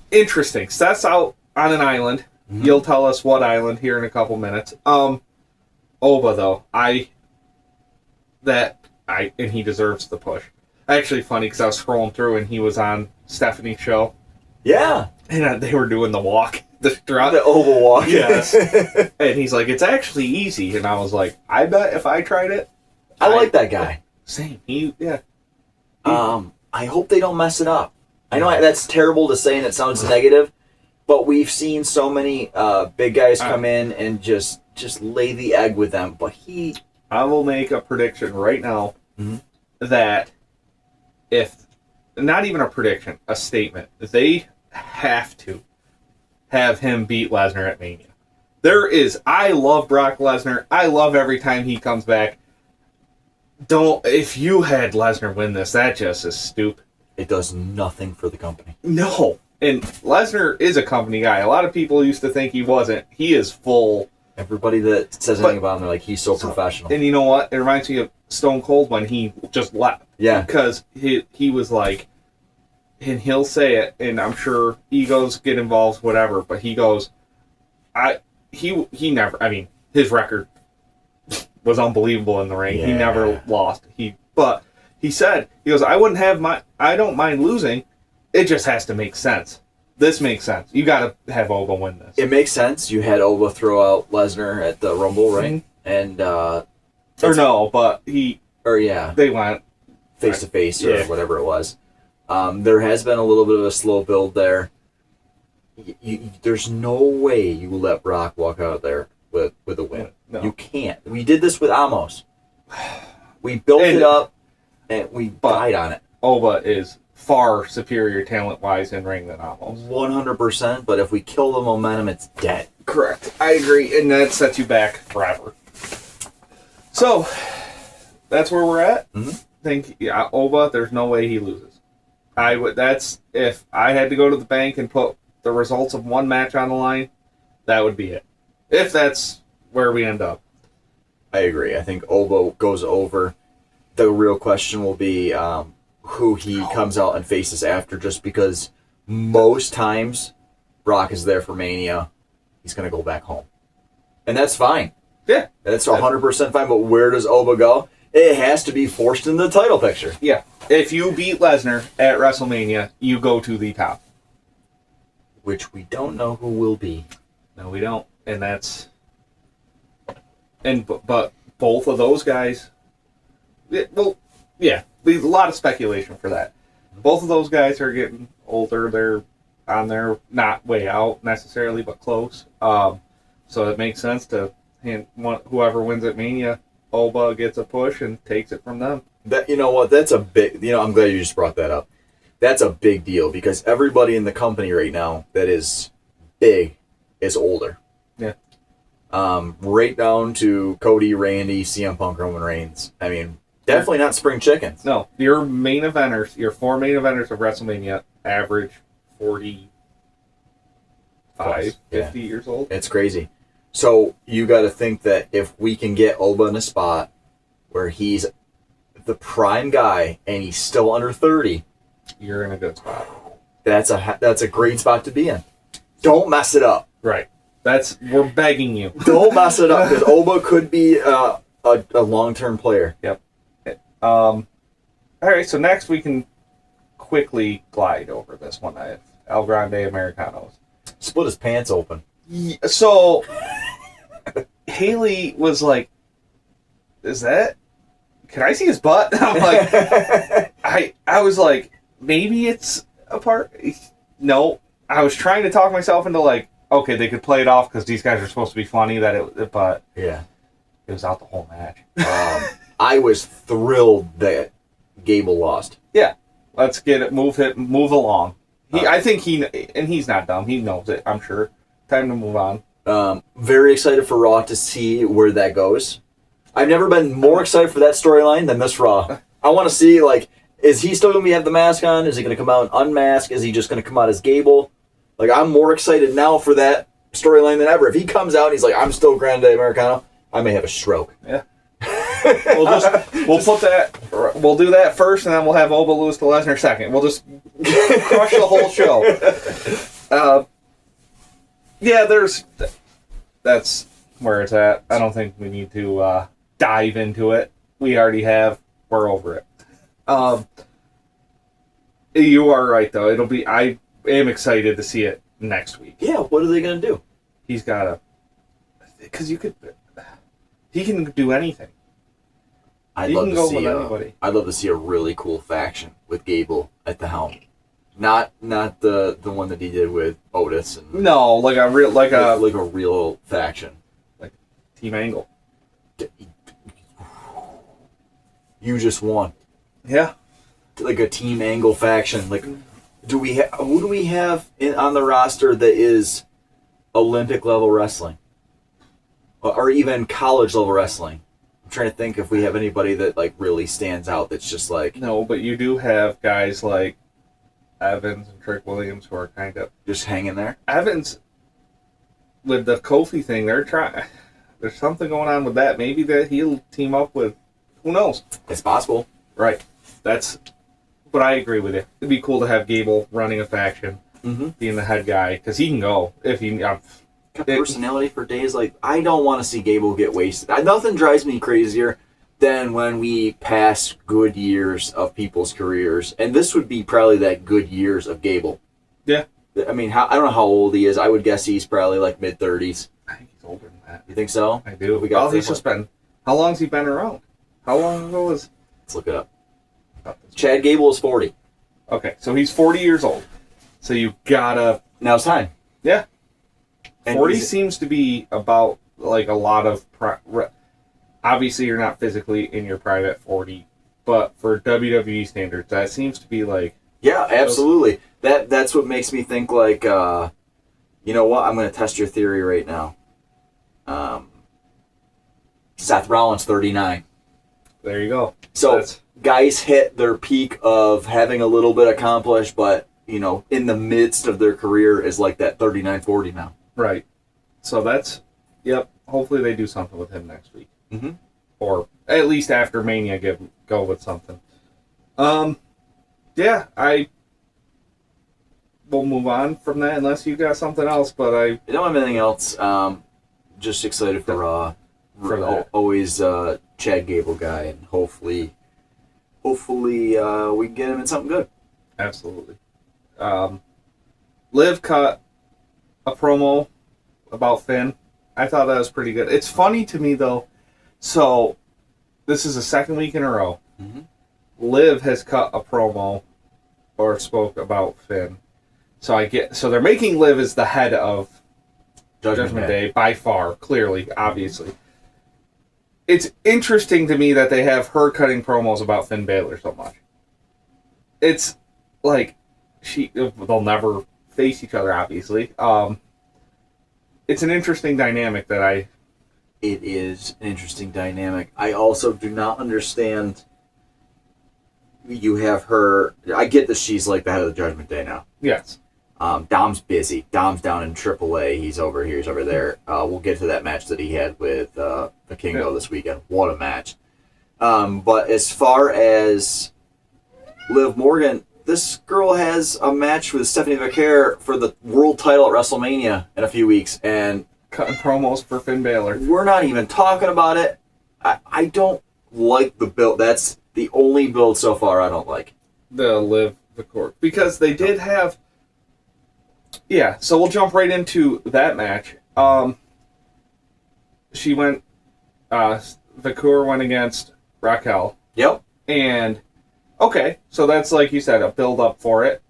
B: interesting. Seth's out on an island. Mm-hmm. You'll tell us what island here in a couple minutes. Oba, though, and he deserves the push. Actually, funny because I was scrolling through and he was on Stephanie's show.
A: Yeah.
B: And they were doing the walk. the strut.
A: The oval walk.
B: Yes. And he's like, it's actually easy. And I was like, I bet if I tried it.
A: I like that guy.
B: Same.
A: I hope they don't mess it up. I know that's terrible to say and it sounds negative, but we've seen so many big guys come in and just lay the egg with them. But
B: I will make a prediction right now that if, not even a prediction, a statement, they have to have him beat Lesnar at Mania. I love Brock Lesnar. I love every time he comes back. If you had Lesnar win this, that just is stupid.
A: It does nothing for the company.
B: No. And Lesnar is a company guy. A lot of people used to think he wasn't. He is full.
A: Everybody that says anything about him, they're like, he's so professional.
B: And you know what? It reminds me of Stone Cold when he just left.
A: Yeah.
B: Because he was like, and he'll say it, and I'm sure egos get involved, whatever, but he goes, he never, I mean, his record was unbelievable in the ring.
A: Yeah.
B: He never lost. But he said, he goes, I don't mind losing. It just has to make sense. This makes sense. You got to have Oba win this.
A: It makes sense. You had Oba throw out Lesnar at the Rumble, right? And
B: they went
A: face to face or whatever it was. There has been a little bit of a slow build there. There's no way you let Brock walk out there with a win.
B: No.
A: You can't. We did this with Amos. We built it up and we died on it.
B: Oba is far superior talent-wise in ring than Amos.
A: 100%, but if we kill the momentum, it's dead.
B: Correct. I agree, and that sets you back forever. So, that's where we're at. Oba, there's no way he loses. That's if I had to go to the bank and put the results of one match on the line, that would be it. If that's where we end up.
A: I agree. I think Oba goes over. The real question will be who he comes out and faces after, just because most times Brock is there for Mania. He's going to go back home. And that's fine.
B: Yeah.
A: That's 100% fine, but where does Oba go? It has to be forced in the title picture.
B: Yeah. If you beat Lesnar at WrestleMania, you go to the top.
A: Which we don't know who will be.
B: No, we don't. And that's... But both of those guys... there's a lot of speculation for that. Both of those guys are getting older. They're on their, not way out necessarily, but close. So it makes sense to hand whoever wins at Mania, Oba gets a push and takes it from them.
A: You know what? That's a big... I'm glad you just brought that up. That's a big deal because everybody in the company right now that is big is older.
B: Yeah.
A: Right down to Cody, Randy, CM Punk, Roman Reigns. I mean, definitely not spring chickens.
B: No, your four main eventers of WrestleMania average 45, 50 years old.
A: It's crazy. So you got to think that if we can get Oba in a spot where he's the prime guy and he's still under 30,
B: you're in a good spot.
A: That's a great spot to be in. Don't mess it up.
B: Right. We're begging you.
A: Don't mess it up because Oba could be a long-term player.
B: Yep. All right, so next we can quickly glide over this one. I have El Grande Americanos.
A: Split his pants open.
B: So Haley was like, can I see his butt? I'm like, I was like, maybe it's a part. No, I was trying to talk myself into like, okay, they could play it off because these guys are supposed to be funny. But
A: yeah,
B: it was out the whole match.
A: I was thrilled that Gable lost.
B: Yeah, let's get it. Move along. I think he's not dumb. He knows it. I'm sure. Time to move on.
A: Very excited for Raw to see where that goes. I've never been more excited for that storyline than this Raw. I want to see, like, is he still going to have the mask on? Is he going to come out unmasked? Is he just going to come out as Gable? Like, I'm more excited now for that storyline than ever. If he comes out and he's like, I'm still Grande Americano, I may have a stroke.
B: Yeah. We'll do that first, and then we'll have Oba lose to Lesnar second. We'll just crush the whole show. That's where it's at. I don't think we need to dive into it. We already have. We're over it. You are right, though. I am excited to see it next week.
A: Yeah, what are they going to do?
B: He's got to... Because he can do anything.
A: I'd
B: He
A: love
B: can
A: to
B: go
A: see
B: with anybody.
A: I'd love to see a really cool faction with Gable at the helm. Not the one that he did with Otis and
B: No, like a
A: real faction.
B: like Team Angle.
A: You just won.
B: Yeah.
A: Like a Team Angle faction. Like, who do we have on the roster that is Olympic level wrestling, or even college level wrestling? I'm trying to think if we have anybody that like really stands out. That's just like
B: No, but you do have guys like Evans and Trick Williams who are kind of
A: just hanging there.
B: Evans with the Kofi thing. They're trying. There's something going on with that. Maybe that he'll team up with. Who knows?
A: It's possible.
B: Right. But I agree with you. It'd be cool to have Gable running a faction, being the head guy, because he can go if he.
A: Got personality for days. Like, I don't want to see Gable get wasted. Nothing drives me crazier than when we pass good years of people's careers, and this would be probably that good years of Gable.
B: Yeah.
A: I mean, I don't know how old he is. I would guess he's probably like mid-30s.
B: I think he's older than that.
A: You think so?
B: I do. He's just been. How long's he been around? How long ago was?
A: Let's look it up. Chad Gable is 40.
B: Okay, so he's 40 years old. So you gotta.
A: Now it's time.
B: Yeah.
A: And
B: 40 seems to be about like a lot of. Obviously, you're not physically in your prime at 40, but for WWE standards, that seems to be like.
A: Yeah, absolutely. That's what makes me think like, you know what? I'm going to test your theory right now. Seth Rollins, 39.
B: There you go.
A: So guys hit their peak of having a little bit accomplished, but you know, in the midst of their career is like that 39, 40 now.
B: Right. So yep. Hopefully they do something with him next week.
A: Mm-hmm.
B: Or at least after Mania, go with something. Yeah, we'll move on from that unless you got something else, but I
A: don't have anything else. Just excited for
B: that.
A: Always Chad Gable guy, and hopefully we can get him in something good.
B: Absolutely. Liv cut a promo about Finn. I thought that was pretty good. It's funny to me though. So this is the second week in a row.
A: Mm-hmm.
B: Liv has cut a promo or spoke about Finn. So they're making Liv as the head of Judgment Day by far, clearly, obviously. It's interesting to me that they have her cutting promos about Finn Balor so much. It's like they'll never face each other, obviously. It's an interesting dynamic that
A: It is an interesting dynamic. I also do not understand. You have her. I get that she's like the head of the Judgment Day now.
B: Yes.
A: Dom's busy. Dom's down in AAA. He's over here. He's over there. We'll get to that match that he had with Vikingo this weekend. What a match. But as far as Liv Morgan, this girl has a match with Stephanie Vaquer for the world title at WrestleMania in a few weeks, and
B: cutting promos for Finn Balor.
A: We're not even talking about it. I don't like the build. That's the only build so far I don't like.
B: The Liv Vaquer. Because they did have... Yeah, so we'll jump right into that match. She went... Vaquer went against Raquel.
A: Yep.
B: And... Okay, so that's, like you said, a build-up for it.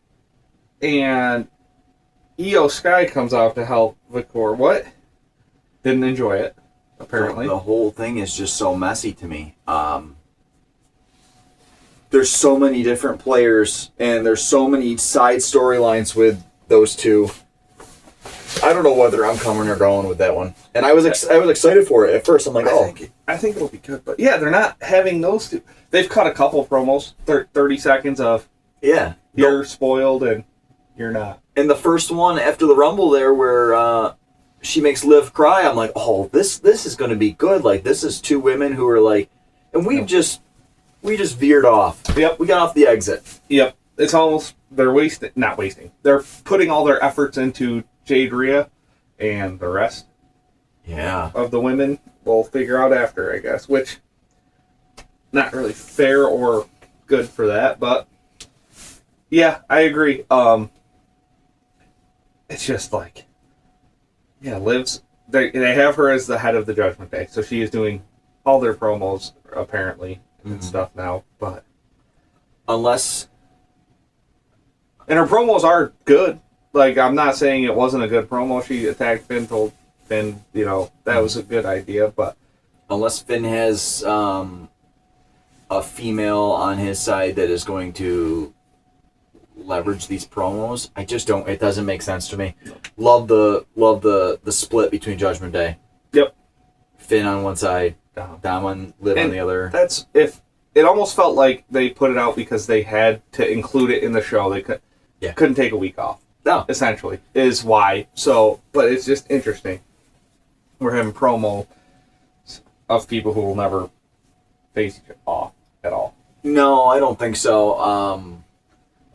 B: And Io Sky comes out to help Vaquer. What? Didn't enjoy it, apparently.
A: The whole thing is just so messy to me. There's so many different players, and there's so many side storylines with those two. I don't know whether I'm coming or going with that one. And I was excited for it at first. I'm like,
B: I think it'll be good. But yeah, they're not having those two. They've cut a couple promos, 30 seconds of,
A: yeah,
B: you're spoiled and you're not.
A: And the first one after the Rumble there where she makes Liv cry, I'm like, oh, this is going to be good. Like, this is two women who are like, and we just veered off.
B: Yep.
A: We got off the exit.
B: Yep. It's almost, not wasting. They're putting all their efforts into Jade Rhea, and the rest of the women we'll figure out after, I guess, which not really fair or good for that, but yeah, I agree. it's just like, yeah, Liv's. They have her as the head of the Judgment Day, so she is doing all their promos apparently and stuff now. But
A: unless,
B: and her promos are good. Like, I'm not saying it wasn't a good promo. She attacked Finn, told Finn, that was a good idea, but
A: unless Finn has a female on his side that is going to leverage these promos, I just don't. It doesn't make sense to me. Love the split between Judgment Day.
B: Yep.
A: Finn on one side, Dom on Liv on the other.
B: That's if it almost felt like they put it out because they had to include it in the show. They couldn't take a week off.
A: No,
B: essentially is why. So, but it's just interesting. We're having promo of people who will never face each other off at all.
A: No, I don't think so.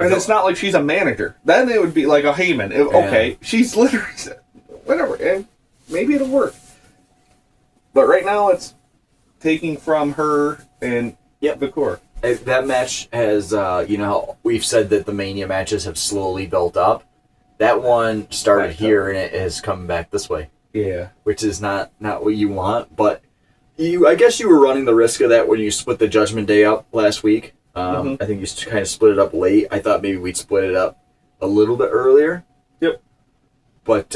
B: And it's not like she's a manager. Then it would be like a Heyman. Okay, she's literally whatever, and maybe it'll work. But right now, it's taking from her and the core.
A: That match has, how we've said that the Mania matches have slowly built up. That one started here and it has come back this way.
B: Yeah,
A: which is not what you want. But I guess you were running the risk of that when you split the Judgment Day up last week. I think you kind of split it up late. I thought maybe we'd split it up a little bit earlier.
B: Yep.
A: But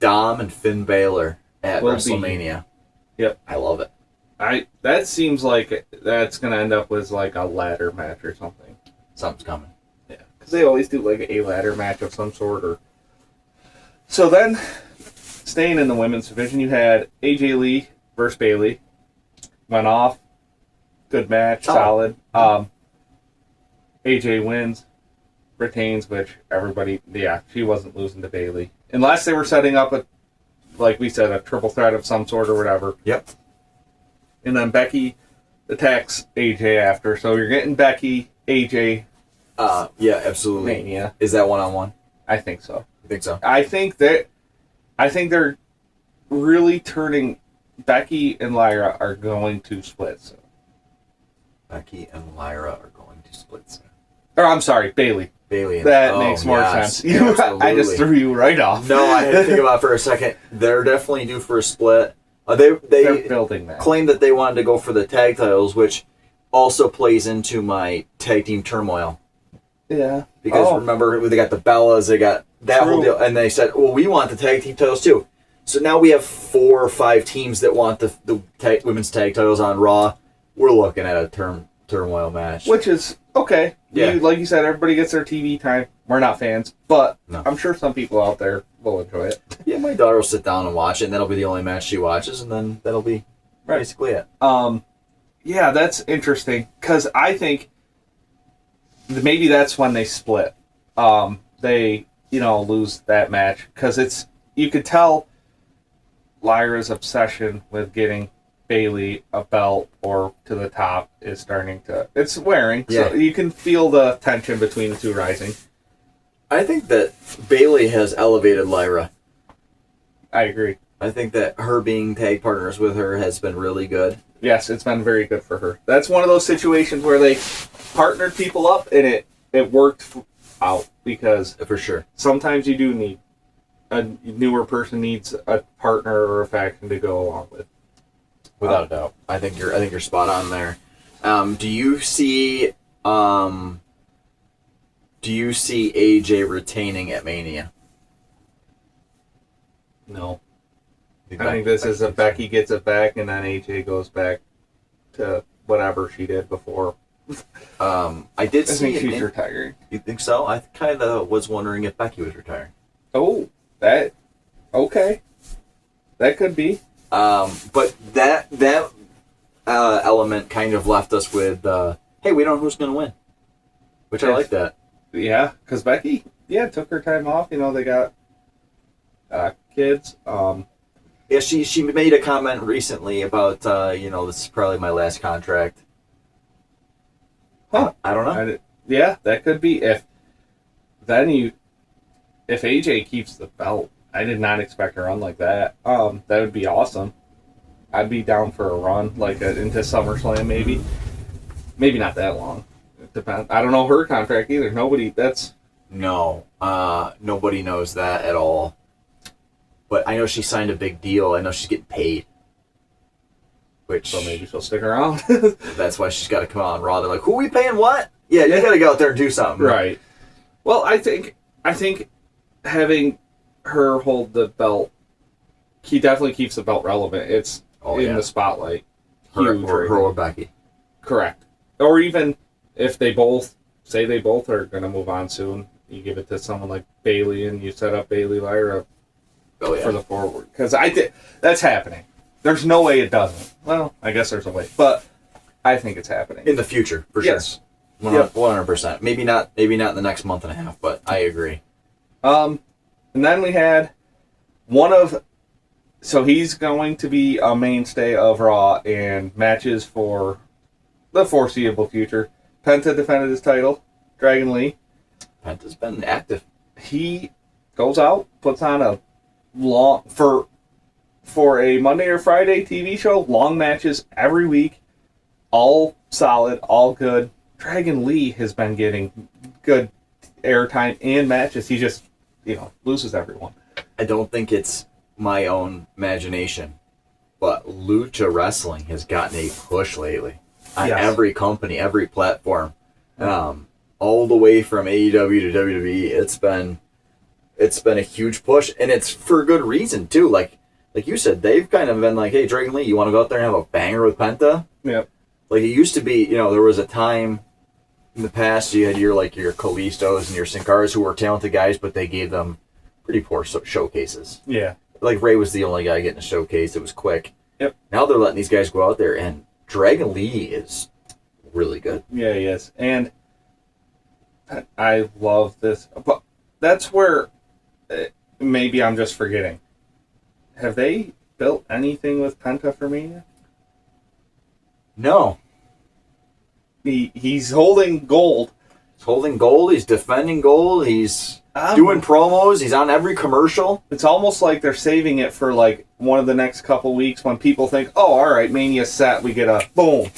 A: Dom and Finn Balor at WrestleMania.
B: Yep.
A: I love it.
B: That seems like that's going to end up with like a ladder match or something.
A: Something's coming.
B: Yeah. Because they always do like a ladder match of some sort. So then, staying in the women's division, you had AJ Lee versus Bayley. Went off. Good match. Solid. AJ wins, retains, which everybody, she wasn't losing to Bayley. Unless they were setting up like we said, a triple threat of some sort or whatever.
A: Yep.
B: And then Becky attacks AJ after. So you're getting Becky, AJ.
A: Yeah, absolutely.
B: Mania.
A: Is that one-on-one?
B: I think so.
A: I think so.
B: I think they're really turning, Becky and Lyra are going to split soon.
A: Becky and Lyra are going to split soon.
B: Or I'm sorry, Bayley. That makes more sense. I just threw you right off.
A: No, I had to think about it for a second. They're definitely due for a split. They're
B: building that.
A: Claimed that they wanted to go for the tag titles, which also plays into my tag team turmoil.
B: Yeah.
A: Because remember, they got the Bellas, they got that whole deal, and they said, well, we want the tag team titles too. So now we have 4 or 5 teams that want the women's tag titles on Raw. We're looking at a turmoil match.
B: Which is okay.
A: Yeah.
B: Like you said, everybody gets their TV time. We're not fans, but
A: no.
B: I'm sure some people out there will enjoy it.
A: Yeah, my daughter will sit down and watch it, and that'll be the only match she watches, and then that'll be basically it.
B: Yeah, that's interesting, because I think maybe that's when they split. They, lose that match, because you could tell Lyra's obsession with getting Bayley a belt or to the top is starting to, it's wearing.
A: Yeah.
B: So you can feel the tension between the two rising.
A: I think that Bayley has elevated Lyra.
B: I agree.
A: I think that her being tag partners with her has been really good.
B: Yes, it's been very good for her. That's one of those situations where they partnered people up and it worked out, because
A: for sure
B: sometimes you do need a newer person needs a partner or a faction to go along with.
A: Without a doubt. I think you're spot on there. Do you see AJ retaining at Mania?
B: No. I think this is Becky gets it back and then AJ goes back to whatever she did before.
A: I think
B: she's retiring.
A: You think so? I kind of was wondering if Becky was retiring.
B: Oh, okay. That could be.
A: But that element kind of left us with, hey, we don't know who's going to win. Which I like that.
B: Yeah, because Becky, took her time off. They got kids.
A: Yeah, she made a comment recently about, this is probably my last contract.
B: Huh.
A: I don't know.
B: Yeah, that could be. If AJ keeps the belt, I did not expect a run like that. That would be awesome. I'd be down for a run, like into SummerSlam, maybe. Maybe not that long. It depends. I don't know her contract either.
A: No, nobody knows that at all. But I know she signed a big deal. I know she's getting paid. Which,
B: So maybe she'll stick around.
A: that's why she's got to come on Raw. They're like, who are we paying what? Yeah, you got to go out there and do something.
B: Right. Well, I think having her hold the belt, he definitely keeps the belt relevant. It's in the spotlight.
A: Her,
B: Huge
A: or,
B: right
A: her
B: now.
A: or Becky.
B: Correct. Or even if they both are going to move on soon, you give it to someone like Bailey and you set up Bailey Lyra for the forward. Because that's happening. There's no way it doesn't. Well, I guess there's a way, but I think it's happening
A: In the future, for
B: Yes.
A: sure. 100%. Maybe not in the next month and a half, but I agree.
B: And then we had so he's going to be a mainstay of Raw and matches for the foreseeable future. Penta defended his title. Dragon Lee.
A: Penta's been active.
B: He goes out, puts on a long for a Monday or Friday TV show, long matches every week, all solid, all good. Dragon Lee has been getting good airtime and matches. He just, loses everyone.
A: I don't think it's my own imagination, but Lucha Wrestling has gotten a push lately on every company, every platform, all the way from AEW to WWE. It's been a huge push, and it's for good reason too. Like you said, they've kind of been like, "Hey, Dragon Lee, you want to go out there and have a banger with Penta?"
B: Yep.
A: Like it used to be, there was a time in the past you had your Kalistos and your Sin Caras who were talented guys, but they gave them pretty poor showcases.
B: Yeah.
A: Like Ray was the only guy getting a showcase. It was quick.
B: Yep.
A: Now they're letting these guys go out there, and Dragon Lee is really good.
B: Yeah, he is. And I love this. But that's where maybe I'm just forgetting. Have they built anything with Penta for Mania?
A: No.
B: He's holding gold.
A: He's holding gold. He's defending gold. He's doing promos. He's on every commercial.
B: It's almost like they're saving it for like one of the next couple weeks when people think, "Oh, all right, Mania's set. We get a boom."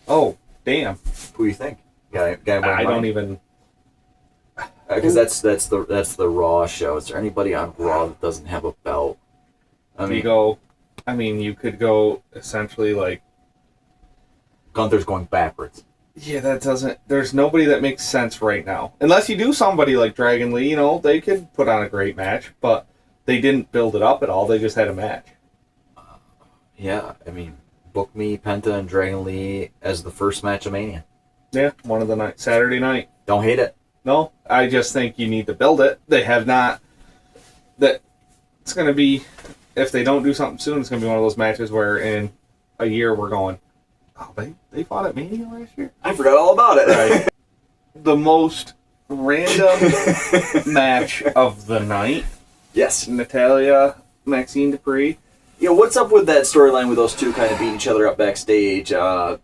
B: Oh, damn.
A: Who do you think? Guy
B: I don't even.
A: Because that's the Raw show. Is there anybody on Raw that doesn't have a belt?
B: You could go essentially like.
A: Gunther's going backwards.
B: Yeah, that doesn't. There's nobody that makes sense right now. Unless you do somebody like Dragon Lee, they could put on a great match, but they didn't build it up at all. They just had a match.
A: Yeah, book me, Penta, and Dragon Lee as the first match of Mania.
B: Yeah, one of the night, Saturday night.
A: Don't hate it.
B: No, I just think you need to build it. They have not. That it's going to be, if they don't do something soon, it's going to be one of those matches where in a year we're going, oh, they fought at Mania last year?
A: I forgot all about it.
B: Right. The most random match of the night.
A: Yes.
B: Natalya, Maxine Dupree.
A: Yeah, what's up with that storyline with those two kind of beating each other up backstage? Where's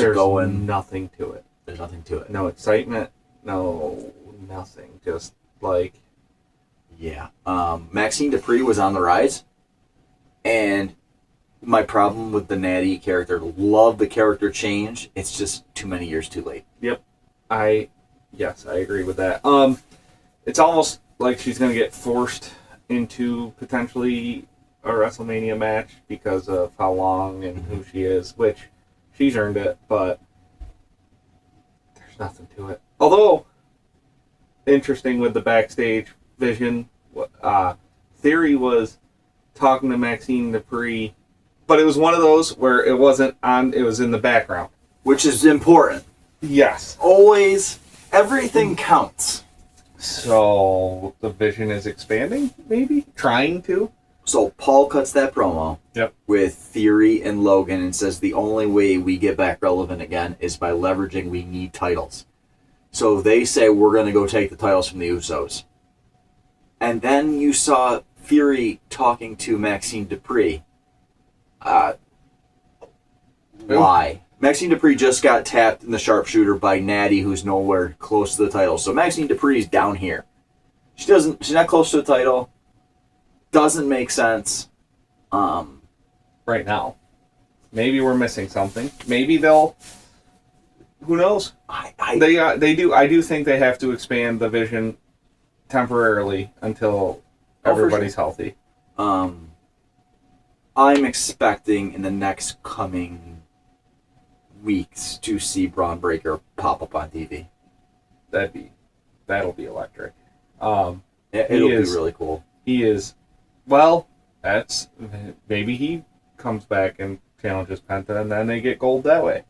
A: it going?
B: There's nothing to it.
A: There's nothing to it.
B: No excitement. No, nothing. Just like...
A: Yeah. Maxine Dupree was on the rise, and my problem with the Natty character, love the character change. It's just too many years too late.
B: Yep. Yes, I agree with that. It's almost like she's going to get forced into potentially a WrestleMania match because of how long and who she is, which she's earned it, but there's nothing to it. Although, interesting with the backstage vision, Theory was talking to Maxine Dupree, but it was one of those where it wasn't on, it was in the background.
A: Which is important.
B: Yes.
A: Always, everything counts.
B: So, the vision is expanding, maybe? Trying to?
A: So, Paul cuts that promo
B: Yep.
A: with Theory and Logan and says the only way we get back relevant again is by leveraging we need titles. So, they say we're going to go take the titles from the Usos. And then you saw Theory talking to Maxine Dupree. Why? Maxine Dupree just got tapped in the sharpshooter by Natty, who's nowhere close to the title. So Maxine Dupree's down here. She's not close to the title. Doesn't make sense.
B: Right now. Maybe we're missing something. Maybe they'll Who knows? They do. I do think they have to expand the division temporarily until everybody's healthy.
A: I'm expecting in the next coming weeks to see Braun Breaker pop up on TV.
B: That'll be electric.
A: It'll be really cool.
B: He is. Well, that's maybe he comes back and challenges Penta, and then they get gold that way.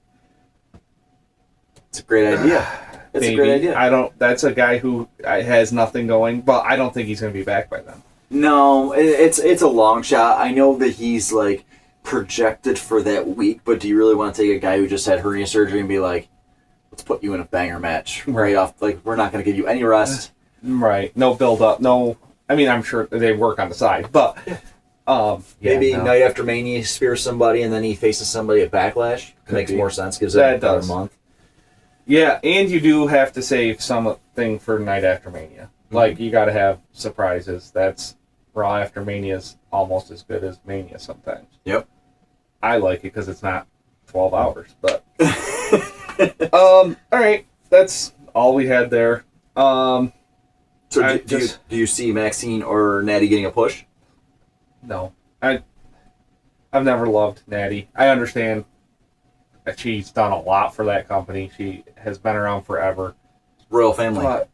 A: It's a great idea. It's a great idea.
B: That's a guy who has nothing going, but I don't think he's going to be back by then.
A: No, it's a long shot. I know that he's like projected for that week, but do you really want to take a guy who just had hernia surgery and be like, let's put you in a banger match right off? Like, we're not going to give you any rest.
B: Right. No build up. No. I mean, I'm sure they work on the side, but
A: maybe night after Mania he spears somebody and then he faces somebody at Backlash. Makes more sense. Gives it another month.
B: Yeah, and you do have to save something for night after Mania. Mm-hmm. Like, you got to have surprises. That's Raw after Mania is almost as good as Mania sometimes.
A: Yep.
B: I like it because it's not 12 hours, but... all right, that's all we had there.
A: So do you see Maxine or Natty getting a push?
B: No. I've never loved Natty. I understand that she's done a lot for that company. She has been around forever.
A: Royal family.
B: But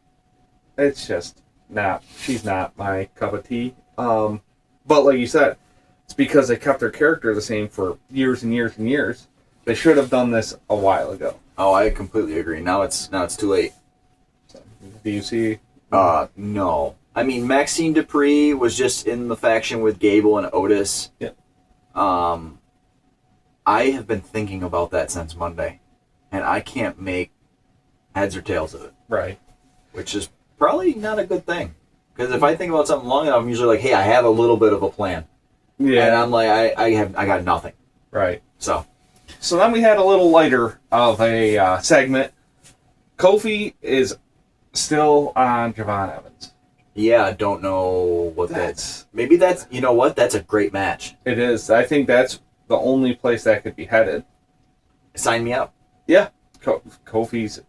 B: it's just not, she's not my cup of tea. But like you said, it's because they kept their character the same for years and years and years. They should have done this a while ago.
A: Oh, I completely agree. Now it's too late.
B: So, do you see?
A: No. I mean, Maxine Dupree was just in the faction with Gable and Otis.
B: Yep.
A: I have been thinking about that since Monday, and I can't make heads or tails of it.
B: Right.
A: Which is probably not a good thing. Because if I think about something long enough, I'm usually like, hey, I have a little bit of a plan.
B: Yeah.
A: And I'm like, I got nothing.
B: Right.
A: So
B: then we had a little lighter of a segment. Kofi is still on Javon Evans.
A: Yeah, I don't know what that's. Maybe that's, you know what? That's a great match.
B: It is. I think that's the only place that could be headed.
A: Sign me up.
B: Yeah. Kofi's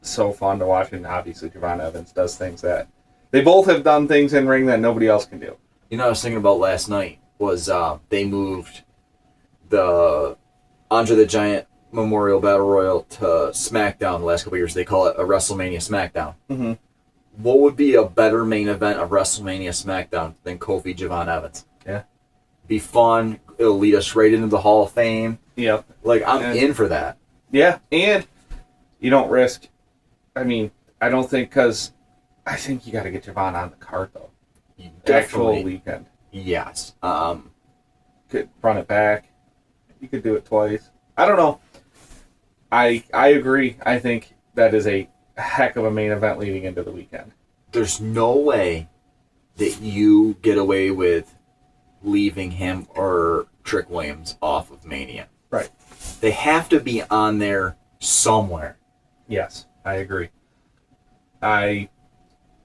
B: so fun to watch, and obviously Javon Evans does things that... They both have done things in ring that nobody else can do.
A: You know what I was thinking about last night was they moved the Andre the Giant Memorial Battle Royal to SmackDown the last couple of years. They call it a WrestleMania SmackDown.
B: Mm-hmm.
A: What would be a better main event of WrestleMania SmackDown than Kofi Javon Evans?
B: Yeah.
A: Be fun. It'll lead us right into the Hall of Fame.
B: Yep.
A: Like, I'm in for that.
B: Yeah, and you don't risk... I mean, I don't think, because I think you got to get Javon on the card, though.
A: Definitely.
B: Actual weekend.
A: Yes.
B: Could run it back. You could do it twice. I don't know. I agree. I think that is a heck of a main event leading into the weekend.
A: There's no way that you get away with leaving him or Trick Williams off of Mania.
B: Right.
A: They have to be on there somewhere.
B: Yes, I agree.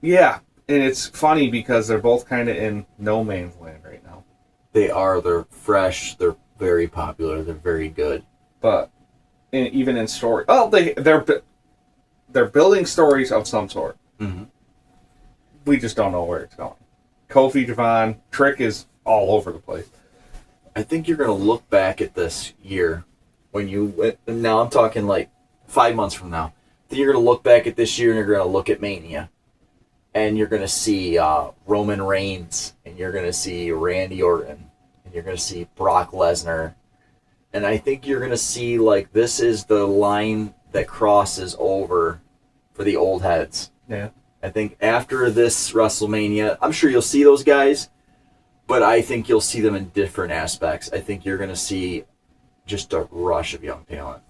B: Yeah, and it's funny because they're both kind of in no man's land right now.
A: They are. They're fresh. They're very popular. They're very good.
B: But even in story, they're building stories of some sort.
A: Mm-hmm.
B: We just don't know where it's going. Kofi, Javon, Trick is all over the place.
A: I think you're going to look back at this year when you... Now I'm talking like 5 months from now. I think you're going to look back at this year and you're going to look at Mania. And you're going to see Roman Reigns. And you're going to see Randy Orton. And you're going to see Brock Lesnar. And I think you're going to see, like, this is the line that crosses over for the old heads.
B: Yeah.
A: I think after this WrestleMania, I'm sure you'll see those guys, but I think you'll see them in different aspects. I think you're going to see just a rush of young talent.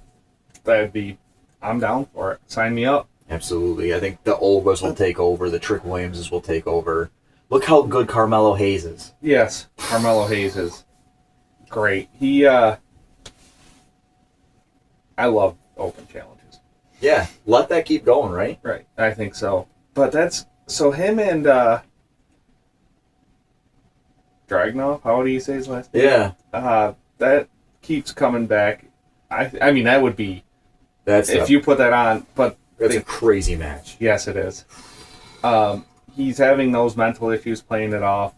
B: I'm down for it. Sign me up.
A: Absolutely. I think the Olgas will take over. The Trick Williamses will take over. Look how good Carmelo Hayes is.
B: Yes, Carmelo Hayes is great. I love open challenges.
A: Yeah, let that keep going, right?
B: Right, I think so. But so him and Dragunov, how do you say his last name?
A: Yeah.
B: That keeps coming back. I mean, that would be if you put that on, but
A: it's a crazy match.
B: Yes, it is. He's having those mental issues playing it off.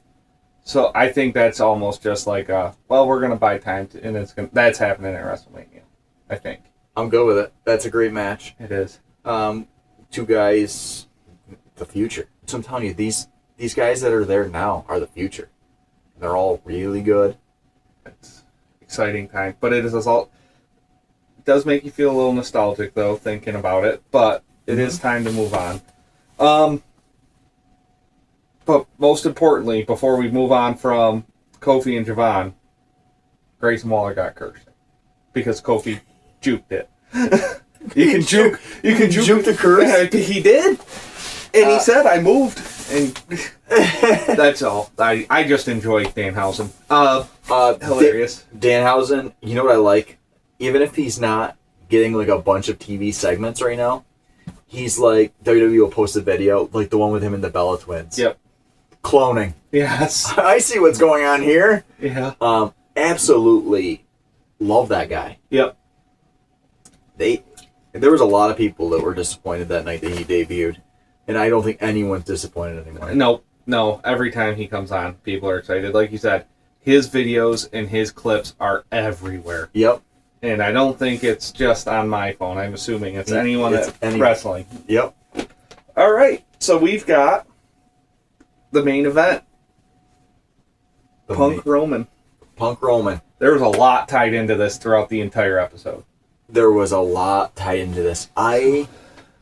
B: So I think that's almost just like, we're going to buy time, and that's happening at WrestleMania, I think.
A: I'm good with it. That's a great match.
B: It is.
A: Two guys, the future. So I'm telling you, these guys that are there now are the future. They're all really good.
B: It's exciting time. But it does make you feel a little nostalgic, though, thinking about it. But it is time to move on. But most importantly, before we move on from Kofi and Javon, Grayson Waller got cursed. Because Kofi juked it. You can juke
A: the curse?
B: He did. And he said, I moved. And that's all. I just enjoy Danhausen. Hilarious.
A: Danhausen, you know what I like? Even if he's not getting like a bunch of TV segments right now, he's like, WWE will post a video, like the one with him and the Bella Twins.
B: Yep.
A: Cloning.
B: Yes.
A: I see what's going on here.
B: Yeah.
A: Absolutely love that guy.
B: Yep.
A: There was a lot of people that were disappointed that night that he debuted, and I don't think anyone's disappointed anymore.
B: No. Every time he comes on, people are excited. Like you said, his videos and his clips are everywhere.
A: Yep.
B: And I don't think it's just on my phone. I'm assuming it's anyone that's wrestling.
A: Yep.
B: All right. So we've got the main event. Punk Roman. There was a lot tied into this throughout the entire episode.
A: There was a lot tied into this. I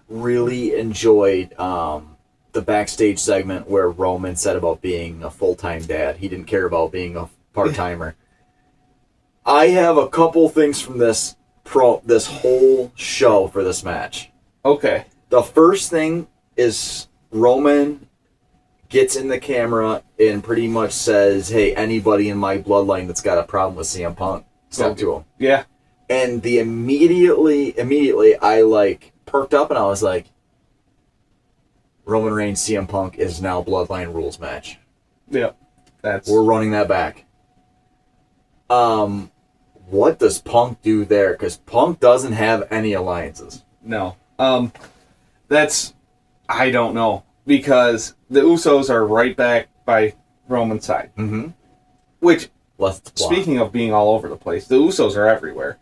A: really enjoyed the backstage segment where Roman said about being a full-time dad. He didn't care about being a part-timer. I have a couple things from this whole show for this match.
B: Okay.
A: The first thing is Roman gets in the camera and pretty much says, hey, anybody in my bloodline that's got a problem with CM Punk, talk to him.
B: Yeah.
A: And immediately I perked up and I was like, Roman Reigns CM Punk is now Bloodline Rules match.
B: Yep.
A: We're running that back. What does Punk do there? Because Punk doesn't have any alliances.
B: No. I don't know. Because the Usos are right back by Roman's side.
A: Mm-hmm.
B: Which, speaking of being all over the place, the Usos are everywhere.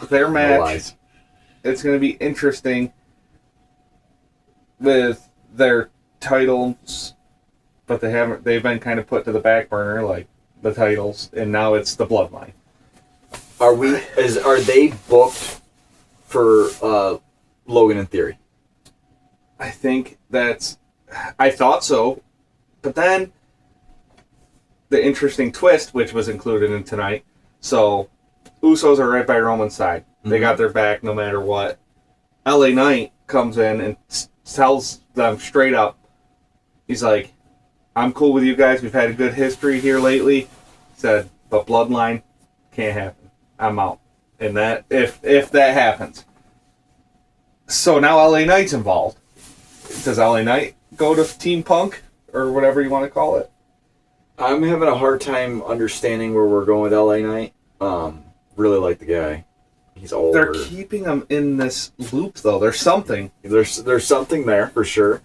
B: Their match, it's going to be interesting with their titles, but they've been kind of put to the back burner, like the titles, and now it's the Bloodline.
A: Are they booked for Logan in Theory?
B: I think I thought so, but then the interesting twist, which was included in tonight, so Usos are right by Roman's side. Mm-hmm. They got their back no matter what. LA Knight comes in and tells them straight up, he's like, I'm cool with you guys. We've had a good history here lately. He said, but Bloodline can't happen. I'm out. And that if that happens. So now LA Knight's involved. Does LA Knight go to Team Punk or whatever you want to call it?
A: I'm having a hard time understanding where we're going with LA Knight. Really like the guy. He's older.
B: They're keeping him in this loop, though. There's something.
A: There's something there for sure.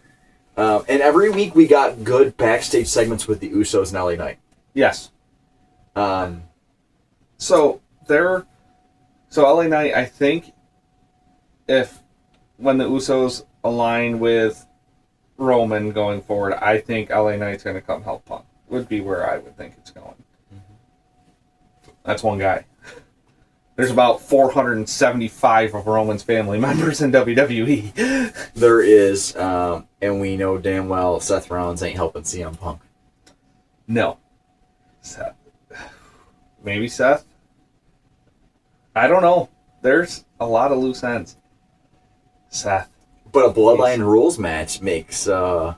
A: And every week we got good backstage segments with the Usos and LA Knight.
B: Yes. So LA Knight, I think, when the Usos align with Roman going forward, I think LA Knight's going to come help Punk. Would be where I would think it's going. Mm-hmm. That's one guy. There's about 475 of Roman's family members in WWE.
A: There is, and we know damn well Seth Rollins ain't helping CM Punk.
B: No. Seth. Maybe Seth? I don't know. There's a lot of loose ends. Seth.
A: But a Bloodline Rules match makes, jeez,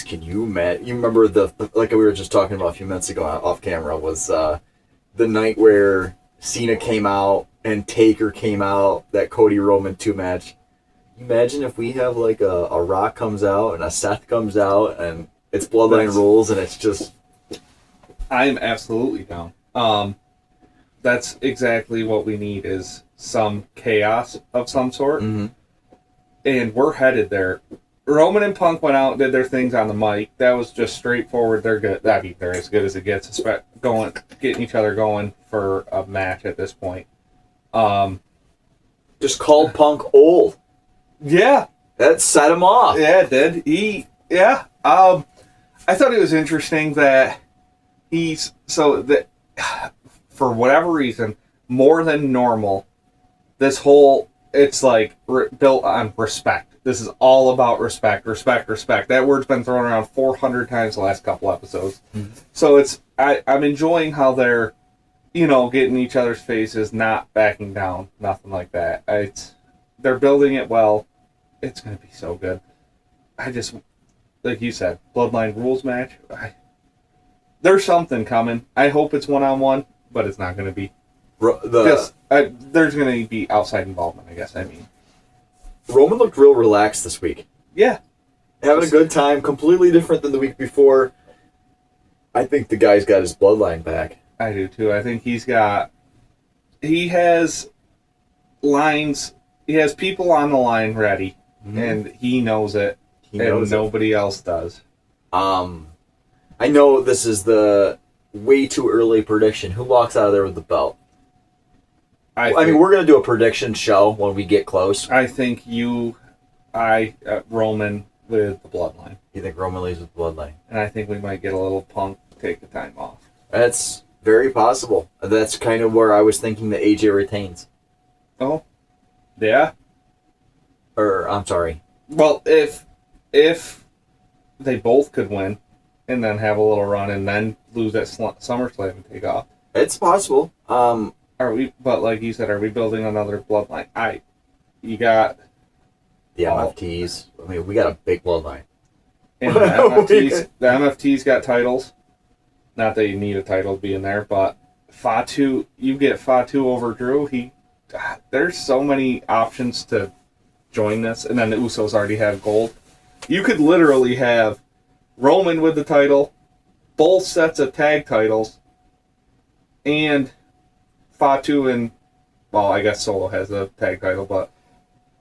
A: can you imagine? You remember like we were just talking about a few minutes ago off camera, was the night where Cena came out and Taker came out, that Cody Roman 2 match. Imagine if we have like a Rock comes out and a Seth comes out and it's Bloodline Rules and it's just...
B: I'm absolutely down. That's exactly what we need, is some chaos of some sort.
A: Mm-hmm.
B: And we're headed there. Roman and Punk went out and did their things on the mic. That was just straightforward. They're good. I mean, they're as good as it gets. Getting each other going for a match at this point.
A: Just called Punk old.
B: Yeah.
A: That set him off.
B: Yeah, it did. Yeah. I thought it was interesting that for whatever reason, more than normal, it's like built on respect. This is all about respect. That word's been thrown around 400 times the last couple episodes. Mm-hmm. So I'm enjoying how they're, getting each other's faces, not backing down, nothing like that. They're building it well. It's going to be so good. I just, like you said, Bloodline rules match. There's something coming. I hope it's one-on-one, but it's not going to be. There's going to be outside involvement, I guess. I mean,
A: Roman looked real relaxed this week.
B: Yeah.
A: Having a good time, completely different than the week before. I think the guy's got his bloodline back.
B: I do too. I think he has lines, he has people on the line ready, and he knows it, nobody else does.
A: I know this is the way too early prediction. Who walks out of there with the belt? I mean, we're going to do a prediction show when we get close.
B: I think Roman with the Bloodline.
A: You think Roman leaves with Bloodline?
B: And I think we might get a little Punk take the time off.
A: That's very possible. That's kind of where I was thinking that AJ retains.
B: Oh, yeah.
A: Or, I'm sorry.
B: Well, if they both could win and then have a little run and then lose at SummerSlam and take off.
A: It's possible.
B: But like you said, are we building another Bloodline? You got
A: the MFTs. I mean, we got a big Bloodline.
B: And the MFTs got titles. Not that you need a title to be in there, but Fatu, you get Fatu over Drew. There's so many options to join this, and then the Usos already have gold. You could literally have Roman with the title, both sets of tag titles, and Fatu and, well, I guess Solo has a tag title, but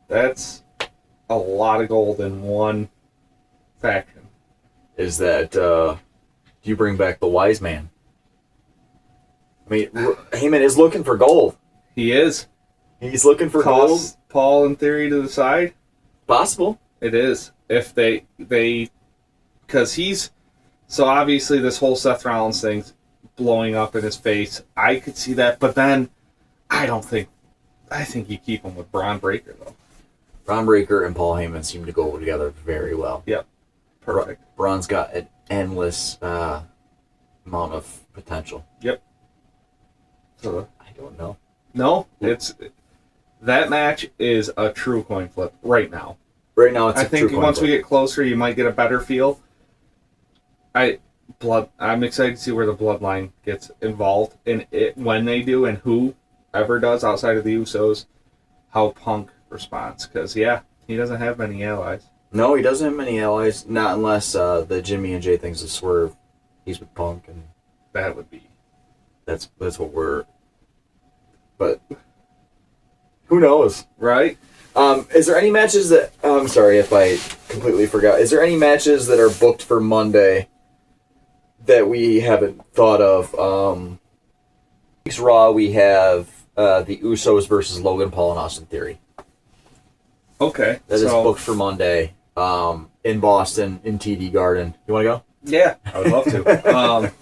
B: that's a lot of gold in one faction.
A: Is that, you bring back the wise man? I mean, Heyman is looking for gold.
B: He is.
A: He's looking for gold.
B: Paul, in theory, to the side.
A: Possible.
B: It is. If they because so obviously this whole Seth Rollins thing's blowing up in his face. I could see that, but then I think you keep him with Braun Breaker, though.
A: Braun Breaker and Paul Heyman seem to go together very well.
B: Yep. Perfect.
A: Braun's got an endless amount of potential.
B: Yep. So
A: I don't know.
B: No, that match is a true coin flip right now.
A: Right now, it's.
B: I think once we get closer, you might get a better feel. I'm excited to see where the Bloodline gets involved in it, when they do, and who ever does outside of the Usos. How Punk responds, because he doesn't have many allies.
A: No, he doesn't have many allies. Not unless the Jimmy and Jay thing's a swerve. He's with Punk, and
B: that would be.
A: That's what we're. But who knows,
B: right?
A: Is there any matches that... I'm sorry if I completely forgot. Is there any matches that are booked for Monday that we haven't thought of? Next Raw, we have the Usos versus Logan Paul and Austin Theory.
B: Okay.
A: That is booked for Monday in Boston, in TD Garden. You want to go?
B: Yeah, I would love to.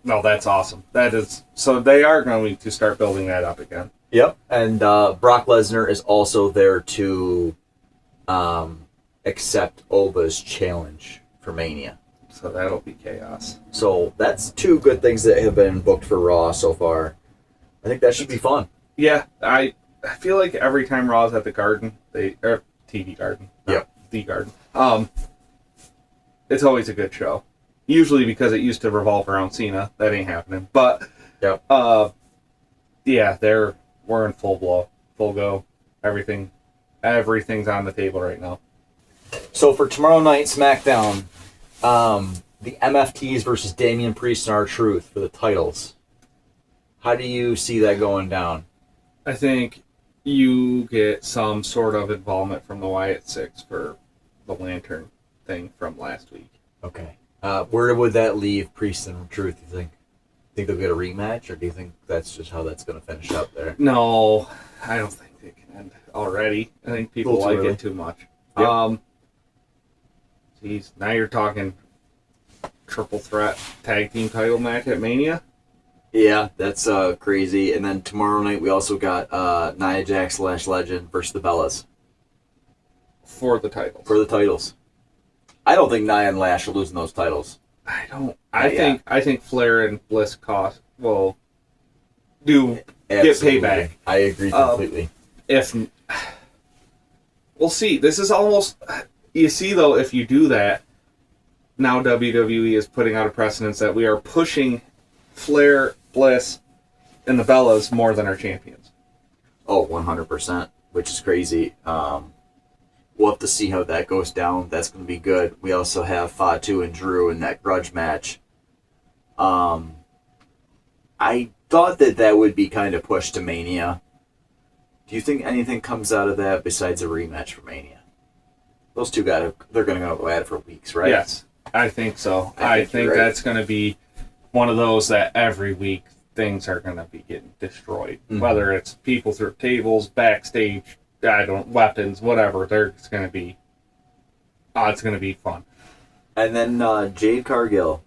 B: No, that's awesome. That is... So they are going to start building that up again.
A: Yep, and Brock Lesnar is also there to accept Oba's challenge for Mania.
B: So that'll be chaos.
A: So that's two good things that have been booked for Raw so far. I think that should be fun.
B: Yeah, I feel like every time Raw's at the Garden, TV Garden.
A: Yep.
B: The Garden. It's always a good show. Usually because it used to revolve around Cena. That ain't happening. But,
A: yep.
B: Yeah, we're in full go. Everything's on the table right now.
A: So for tomorrow night SmackDown, the MFTs versus Damian Priest and R-Truth for the titles. How do you see that going down?
B: I think you get some sort of involvement from the Wyatt Six for the Lantern thing from last week.
A: Okay. Where would that leave Priest and Truth, you think? Think they'll get a rematch, or do you think that's just how that's going to finish up there?
B: No, I don't think they can end already. I think people like it too much.
A: Yep.
B: Geez, now you're talking triple threat tag team title match at Mania?
A: Yeah, that's crazy. And then tomorrow night we also got Nia Jax / Legend versus the Bellas.
B: For the titles.
A: For the titles. I don't think Nia and Lash are losing those titles.
B: I think Flair and Bliss will get
A: Absolutely.
B: payback.
A: I agree completely.
B: We'll see. This is almost, you see though, if you do that, now WWE is putting out a precedence that we are pushing Flair, Bliss, and the Bellas more than our champions.
A: Oh, 100%, which is crazy. We'll have to see how that goes down. That's going to be good. We also have Fatu and Drew in that grudge match. I thought that would be kind of pushed to Mania. Do you think anything comes out of that besides a rematch for Mania? Those two they're going to go at it for weeks, right?
B: Yes, I think so. I think
A: right.
B: that's going to be one of those that every week things are going to be getting destroyed. Mm-hmm. Whether it's people through tables, backstage, weapons, whatever. It's going to be fun.
A: And then Jade Cargill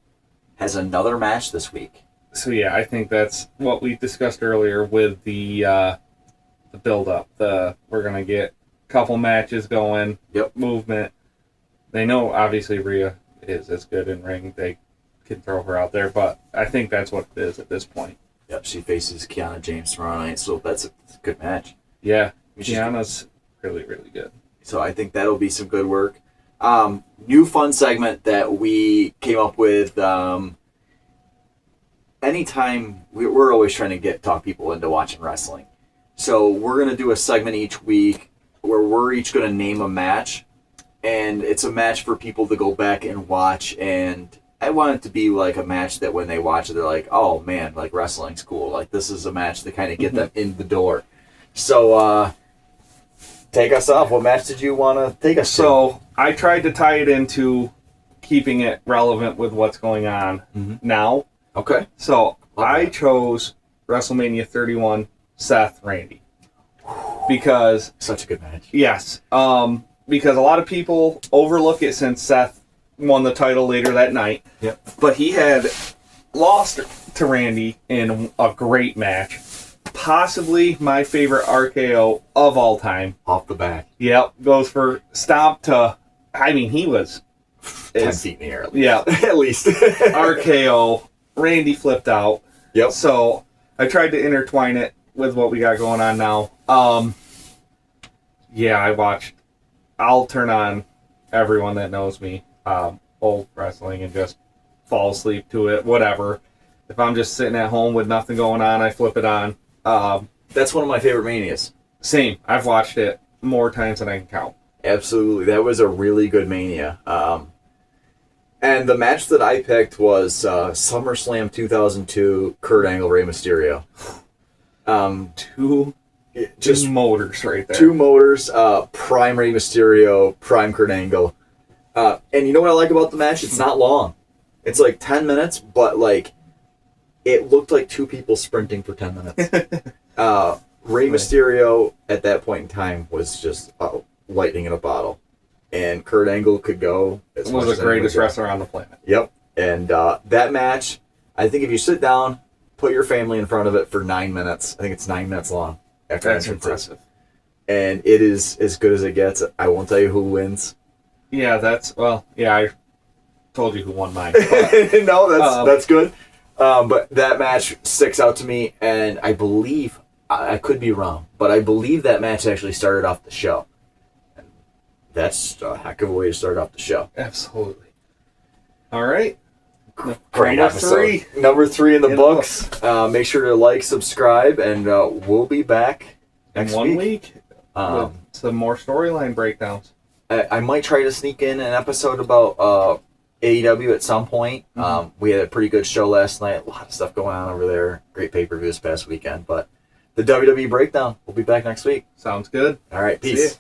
A: has another match this week.
B: So yeah, I think that's what we discussed earlier with the build-up. We're going to get a couple matches going.
A: Yep.
B: Movement. They know obviously Rhea is as good in ring. They can throw her out there, but I think that's what it is at this point.
A: Yep. She faces Kiana James tomorrow night, so that's a good match.
B: Yeah. Kiana's really, really good.
A: So I think that'll be some good work. New fun segment that we came up with. Anytime we're always trying to talk people into watching wrestling. So we're going to do a segment each week where we're each going to name a match. And it's a match for people to go back and watch. And I want it to be like a match that when they watch it, they're like, oh man, like wrestling's cool. Like this is a match to kind of get them in the door. So, take us off. What match did you want to take us to?
B: So, I tried to tie it into keeping it relevant with what's going on now.
A: Okay.
B: So, I chose WrestleMania 31, Seth, Randy. Because...
A: Such a good match.
B: Yes. Because a lot of people overlook it since Seth won the title later that night.
A: Yep.
B: But he had lost to Randy in a great match. Possibly my favorite RKO of all time.
A: Off the back.
B: Yep. Goes for stomp to... I mean, he was...
A: 10 feet in the air, at least.
B: Yeah.
A: At least.
B: RKO. Randy flipped out.
A: Yep.
B: So, I tried to intertwine it with what we got going on now. I'll turn on everyone that knows me, old wrestling, and just fall asleep to it, whatever. If I'm just sitting at home with nothing going on, I flip it on.
A: That's one of my favorite Manias.
B: Same. I've watched it more times than I can count.
A: Absolutely. That was a really good Mania. And the match that I picked was SummerSlam 2002, Kurt Angle, Rey Mysterio.
B: Two motors right there.
A: Two motors, prime Rey Mysterio, prime Kurt Angle. And you know what I like about the match? It's not long. It's like 10 minutes, but like it looked like two people sprinting for 10 minutes. Rey Mysterio at that point in time was just lightning in a bottle. And Kurt Angle could go as much as
B: the greatest wrestler on the planet.
A: Yep. And that match, I think if you sit down, put your family in front of it for 9 minutes, I think it's 9 minutes long.
B: That's impressive.
A: And it is as good as it gets. I won't tell you who wins.
B: Yeah, I told you who won mine.
A: No, that's good. But that match sticks out to me, and I believe, I could be wrong, but I believe that match actually started off the show. And that's a heck of a way to start off the show.
B: Absolutely. All right.
A: Great episode. Number 3 in the books. Make sure to like, subscribe, and we'll be back next
B: in 1 week.
A: With
B: some more storyline breakdowns.
A: I might try to sneak in an episode about AEW at some point. We had a pretty good show last night. A lot of stuff going on over there. Great pay-per-view this past weekend. But the WWE Breakdown, we'll be back next week.
B: Sounds good.
A: All right, peace.